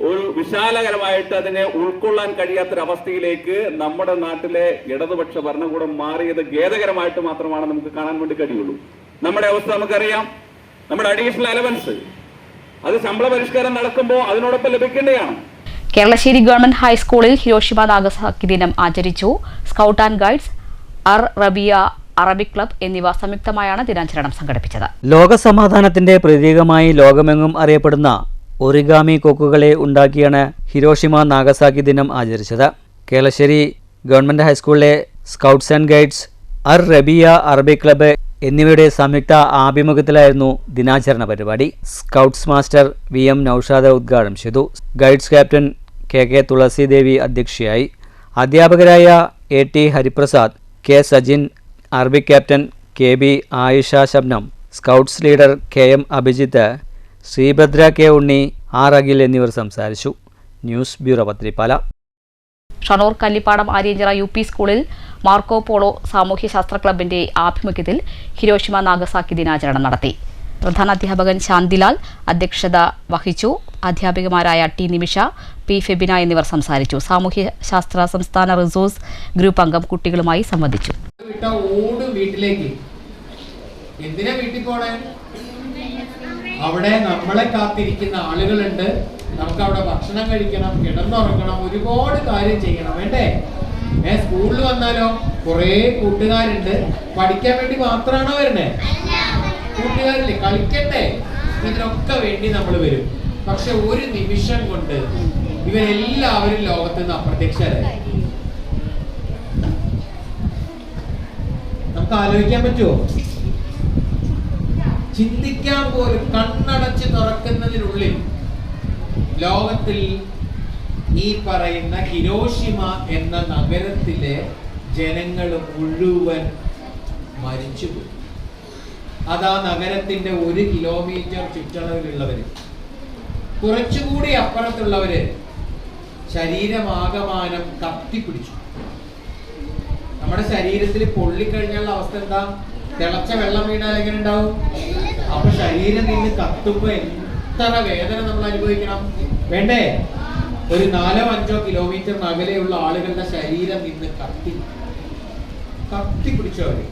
ഒരു വിശാലകരമായിട്ട് അതിനെ ഉൾക്കൊള്ളാൻ കഴിയാത്തൊരവസ്ഥയിലേക്ക് നമ്മുടെ നാട്ടിലെ ഇടതുപക്ഷ ഭരണകൂടം മാറിയത് ഖേദകരമായിട്ട് മാത്രമാണ് നമുക്ക് കാണാൻ വേണ്ടി കഴിയുള്ളൂ. നമ്മുടെ അവസ്ഥ നമുക്കറിയാം. നമ്മുടെ അഡീഷണൽ അലവൻസ് അത് ശമ്പള പരിഷ്കാരം നടക്കുമ്പോൾ അതിനോടൊപ്പം ലഭിക്കേണ്ടതാണ്. കേരളശ്ശേരി ഗവൺമെന്റ് ഹൈസ്കൂളിൽ ഹിരോഷിമ നാഗസാക്കി ദിനം ആചരിച്ചു. Scout and guides, Rabia Arabic club എന്നിവ സംയുക്തമായാണ് ദിനാചരണം സംഘടിപ്പിച്ചത്. ലോകസമാധാനത്തിന്റെ പ്രതീകമായി ലോകമെങ്ങും അറിയപ്പെടുന്ന ഒറിഗാമി കൊക്കുകളെ ഉണ്ടാക്കിയാണ് ഹിരോഷിമ നാഗസാക്കി ദിനം ആചരിച്ചത്. കേരളശ്ശേരി ഗവൺമെന്റ് ഹൈസ്കൂളിലെ scouts and guides, Rabia Arabic club എന്നിവയുടെ സംയുക്ത ആഭിമുഖ്യത്തിലായിരുന്നു ദിനാചരണ പരിപാടി. സ്കൗട്ട്സ് മാസ്റ്റർ VM നൌഷാദ് ഉദ്ഘാടനം ചെയ്തു. ഗൈഡ്സ് ക്യാപ്റ്റൻ KK തുളസിദേവി അധ്യക്ഷയായി. അധ്യാപകരായ AT Hariprasad, K Sajin, Arabic captain KB Ayisha Shabnam, scouts leader KM Abhijith, Sreebhadra K Unni, Akhil എന്നിവർ സംസാരിച്ചു. News bureau Pathirippala. Shoranur Kallippadam Aryanchira UP സ്കൂളിൽ മാർക്കോ പോളോ സാമൂഹ്യശാസ്ത്ര ക്ലബിന്റെ ആഭിമുഖ്യത്തിൽ ഹിരോഷിമ നാഗസാക്കി ദിനാചരണം നടത്തി. പ്രധാന അധ്യാപകൻ ശാന്തിലാൽ അധ്യക്ഷത വഹിച്ചു. അധ്യാപികമാരായ T നിമിഷ, P ഫെബിന എന്നിവർ സംസാരിച്ചു. സാമൂഹ്യശാസ്ത്ര സംസ്ഥാന റിസോഴ്സ് ഗ്രൂപ്പ് അംഗം കുട്ടികളുമായി സംവദിച്ചു. എന്തിനാ വീട്ടിൽ പോണേ? അവിടെ നമ്മളെ കാത്തിരിക്കുന്ന ആളുകളുണ്ട്. നമുക്ക് അവിടെ ഭക്ഷണം കഴിക്കണം, കിടന്നുറങ്ങണം, ഒരുപാട് കാര്യം ചെയ്യണം, വേണ്ടേ? സ്കൂളിൽ വന്നാലോ കുറേ കൂട്ടുകാരുണ്ട്. പഠിക്കാൻ വേണ്ടി മാത്രമാണോ വരണേ? കൂട്ടുകാരില്ലേ, കളിക്കണ്ടേ? ഇതിനൊക്കെ വേണ്ടി നമ്മൾ വരും. പക്ഷെ ഒരു നിമിഷം കൊണ്ട് ഇവരെല്ലാവരും ലോകത്ത് നിന്ന് അപ്രത്യക്ഷരായി. നമുക്ക് ആലോചിക്കാൻ പറ്റുമോ? ചിന്തിക്കാൻ പോലും കണ്ണടച്ച് തുറക്കുന്നതിനുള്ളിൽ ലോകത്തിൽ ഈ പറയുന്ന ഹിരോഷിമ എന്ന നഗരത്തിലെ ജനങ്ങൾ മുഴുവൻ മരിച്ചുപോയി. അതാ നഗരത്തിന്റെ 1 കിലോമീറ്റർ ചുറ്റളവിലുള്ളവര്, കുറച്ചുകൂടി അപ്പുറത്തുള്ളവര് ശരീരമാകമാനം കത്തിപ്പിടിച്ചു. നമ്മുടെ ശരീരത്തിൽ പൊള്ളിക്കഴിഞ്ഞുള്ള അവസ്ഥ എന്താ? തിളച്ച വെള്ളം വീണാൽ എങ്ങനെ ഉണ്ടാവും? അപ്പൊ ശരീരം നിന്ന് കത്തുമ്പോ എത്ര വേദന നമ്മൾ അനുഭവിക്കണം, വേണ്ടേ? ഒരു 4-5 കിലോമീറ്റർ അകലെയുള്ള ആളുകളുടെ ശരീരം നിന്ന് കത്തി പിടിച്ചവര്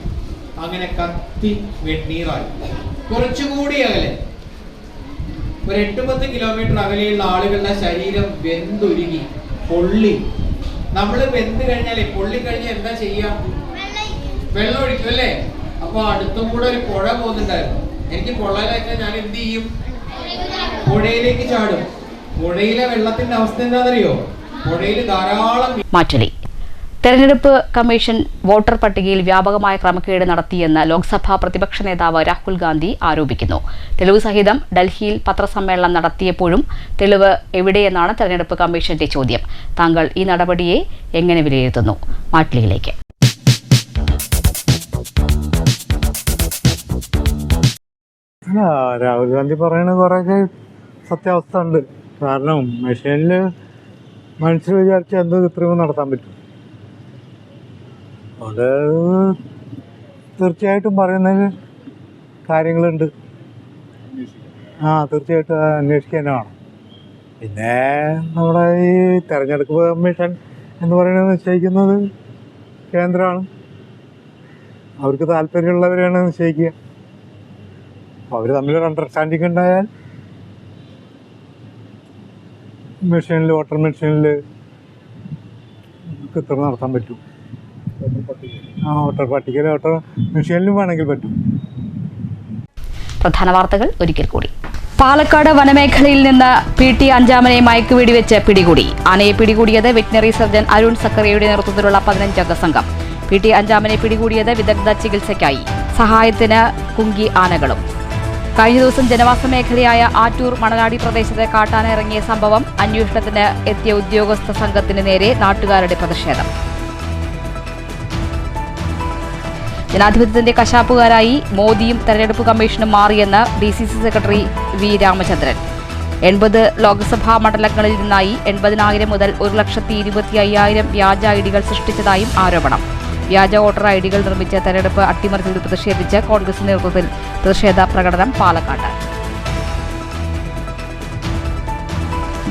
അങ്ങനെ കത്തി വെണ്ണീറായി. കുറച്ചുകൂടി അകലെ ഒരു 8-10 കിലോമീറ്റർ അകലെയുള്ള ആളുകളുടെ ശരീരം വെന്തുരുകി പൊള്ളി. നമ്മൾ വെന്ത് കഴിഞ്ഞാലേ, പൊള്ളി കഴിഞ്ഞാൽ എന്താ ചെയ്യാ? വെള്ളം ഒഴിക്കും അല്ലേ? അപ്പൊ അടുത്തും കൂടെ ഒരു പുഴ പോകുന്നുണ്ടായിരുന്നു. എനിക്ക് പൊള്ളലേറ്റ ഞാൻ എന്ത് ചെയ്യും? പുഴയിലേക്ക് ചാടും. പുഴയിലെ വെള്ളത്തിന്റെ അവസ്ഥ എന്താണെന്നറിയോ? പുഴയിൽ ധാരാളം മാറ്റലി. തെരഞ്ഞെടുപ്പ് കമ്മീഷൻ വോട്ടർ പട്ടികയിൽ വ്യാപകമായ ക്രമക്കേട് നടത്തിയെന്ന് ലോക്സഭാ പ്രതിപക്ഷ നേതാവ് രാഹുൽ ഗാന്ധി ആരോപിക്കുന്നു. തെളിവ് സഹിതം ഡൽഹിയിൽ പത്രസമ്മേളനം നടത്തിയപ്പോഴും തെളിവ് എവിടെയെന്നാണ് തെരഞ്ഞെടുപ്പ് കമ്മീഷന്റെ ചോദ്യം. താങ്കൾ ഈ നടപടിയെ എങ്ങനെ വിലയിരുത്തുന്നു? മാറ്റലിയിലേക്ക്. രാഹുൽ ഗാന്ധി പറയുന്ന കുറേയൊക്കെ സത്യാവസ്ഥ ഉണ്ട്. കാരണം മെഷീനിൽ മനുഷ്യർ വിചാരിച്ചാൽ എന്ത് കൃത്രിമം നടത്താൻ പറ്റും. അതുകൊണ്ട് തീർച്ചയായിട്ടും പറയുന്നതിന് കാര്യങ്ങളുണ്ട്. തീർച്ചയായിട്ടും അന്വേഷിക്കുക തന്നെ വേണം. പിന്നെ നമ്മുടെ ഈ തെരഞ്ഞെടുപ്പ് കമ്മീഷൻ എന്ന് പറയുന്നത് നിശ്ചയിക്കുന്നത് കേന്ദ്രമാണ്. അവർക്ക് താല്പര്യമുള്ളവരാണ് നിശ്ചയിക്കുക. അപ്പോൾ അവർ തമ്മിലൊരു അണ്ടർസ്റ്റാൻഡിങ് ഉണ്ടായാൽ മെഷീനിൽ വോട്ടർ മെഷീനിൽ കൃത്രിമം നടത്താൻ പറ്റും. വോട്ടർ പട്ടികയിൽ വോട്ടർ മെഷീനിലും വേണമെങ്കിൽ പറ്റും. പ്രധാന വാർത്തകൾ ഒരിക്കൽ കൂടി. പാലക്കാട് വനമേഖലയിൽ നിന്ന് PT അഞ്ചാമനെ മയക്കുവെടി വെച്ച് പിടികൂടി. ആനയെ പിടികൂടിയത് വെറ്റിനറി സർജൻ അരുൺ സക്കറിയയുടെ നേതൃത്വത്തിലുള്ള 15 അംഗ സംഘം. PT അഞ്ചാമനെ പിടികൂടിയത് വിദഗ്ധ ചികിത്സയ്ക്കായി. സഹായത്തിന് കുങ്കി ആനകളും. കഴിഞ്ഞ ദിവസം ജനവാസ മേഖലയായ ആറ്റൂർ മണലാടി പ്രദേശത്ത് കാട്ടാന ഇറങ്ങിയ സംഭവം. അന്വേഷണത്തിന് എത്തിയ ഉദ്യോഗസ്ഥ സംഘത്തിന് നേരെ നാട്ടുകാരുടെ പ്രതിഷേധം. ജനാധിപത്യത്തിന്റെ കശാപ്പുകാരായി മോദിയും തെരഞ്ഞെടുപ്പ് കമ്മീഷനും മാറിയെന്ന് DCC secretary V Ramachandran. 80 Lok Sabha മണ്ഡലങ്ങളിൽ നിന്നായി 80,000 മുതൽ 1,25,000 വ്യാജ ഐഡികൾ സൃഷ്ടിച്ചതായും ആരോപണം. വ്യാജ വോട്ടർ ഐഡികൾ നിർമ്മിച്ച് തെരഞ്ഞെടുപ്പ് അട്ടിമറിച്ചതിൽ പ്രതിഷേധിച്ച് കോൺഗ്രസ് നേതൃത്വത്തിൽ പ്രതിഷേധ പ്രകടനം പാലക്കാട്.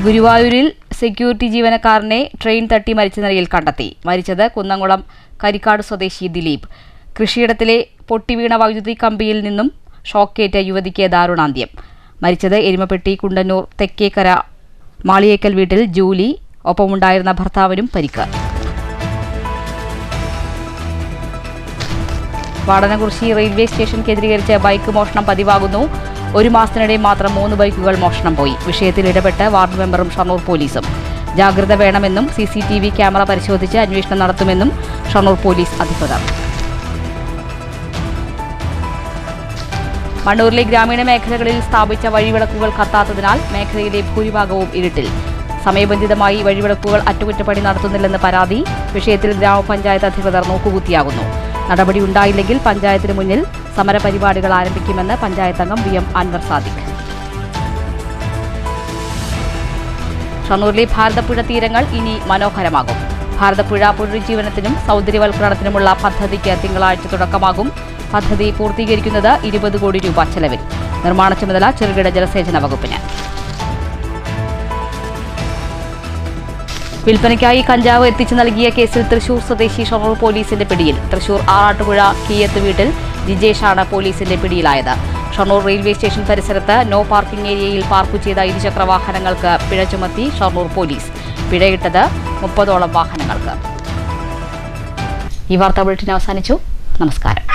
ഗുരുവായൂരിൽ സെക്യൂരിറ്റി ജീവനക്കാരനെ ട്രെയിൻ തട്ടി മരിച്ച നിലയിൽ കണ്ടെത്തി. മരിച്ചത് കുന്നംകുളം കരിക്കാട് സ്വദേശി ദിലീപ്. കൃഷിയിടത്തിലെ പൊട്ടിവീണ വൈദ്യുതി കമ്പിയിൽ നിന്നും ഷോക്കേറ്റ യുവതിക്ക് ദാരുണാന്ത്യം. മരിച്ചത് എരുമപ്പെട്ടി കുണ്ടന്നൂർ തെക്കേക്കര മാളിയേക്കൽ വീട്ടിൽ ജൂലി. ഒപ്പമുണ്ടായിരുന്ന ഭർത്താവിനും പരിക്ക്. വാടനകുറിശി റെയിൽവേ സ്റ്റേഷൻ കേന്ദ്രീകരിച്ച് ബൈക്ക് മോഷണം പതിവാകുന്നു. ഒരു മാസത്തിനിടെ മാത്രം 3 ബൈക്കുകൾ മോഷണം പോയി. വിഷയത്തിൽ ഇടപെട്ട് വാർഡ് മെമ്പറും ഷൊർണൂർ പോലീസും. ജാഗ്രത വേണമെന്നും CCTV ക്യാമറ പരിശോധിച്ച് അന്വേഷണം നടത്തുമെന്നും ഷൊർണൂർ പോലീസ് അധികൃതർ. മണ്ണൂരിലെ ഗ്രാമീണ മേഖലകളിൽ സ്ഥാപിച്ച വഴിവിളക്കുകൾ കത്താത്തതിനാൽ മേഖലയിലെ ഭൂരിഭാഗവും ഇരുട്ടിൽ. സമയബന്ധിതമായി വഴിവിളക്കുകൾ അറ്റകുറ്റപ്പണി നടത്തുന്നില്ലെന്ന് പരാതി. വിഷയത്തിൽ ഗ്രാമപഞ്ചായത്ത് അധികൃതർ നോക്കുകുത്തിയാകുന്നു. നടപടി ഉണ്ടായില്ലെങ്കിൽ പഞ്ചായത്തിന് മുന്നിൽ സമരപരിപാടികൾ ആരംഭിക്കുമെന്ന് പഞ്ചായത്ത് അംഗം VM അൻവർ സാദിഖ്. ഷൊർണൂരിലെ ഭാരതപ്പുഴ തീരങ്ങൾ ഇനി മനോഹരമാകും. ഭാരതപ്പുഴ പുനരുജ്ജീവനത്തിനും സൗന്ദര്യവൽക്കരണത്തിനുമുള്ള പദ്ധതിക്ക് തിങ്കളാഴ്ച തുടക്കമാകും. പദ്ധതി പൂർത്തീകരിക്കുന്നത് 20 കോടി രൂപ ചെലവിൽ. നിർമ്മാണ ചുമതല ചെറുകിട ജലസേചന വകുപ്പിന്. വിൽപ്പനയ്ക്കായി കഞ്ചാവ് എത്തിച്ചു നൽകിയ കേസിൽ തൃശൂർ സ്വദേശി ഷൊർണൂർ പോലീസിന്റെ പിടിയിൽ. തൃശൂർ ആറാട്ടുപുഴ കീയത്ത് വീട്ടിൽ ജിജേഷാണ് പോലീസിന്റെ പിടിയിലായത്. ഷൊർണൂർ റെയിൽവേ സ്റ്റേഷൻ പരിസരത്ത് നോ പാർക്കിംഗ് ഏരിയയിൽ പാർക്ക് ചെയ്ത ഇരുചക്ര വാഹനങ്ങൾക്ക് പിഴ ചുമത്തി ഷൊർണൂർ പോലീസ്. പിഴയിട്ടത് 30ഓളം വാഹനങ്ങൾക്ക്. ഈ വാർത്താ ബുള്ളറ്റിൻ അവസാനിച്ചു. നമസ്കാരം.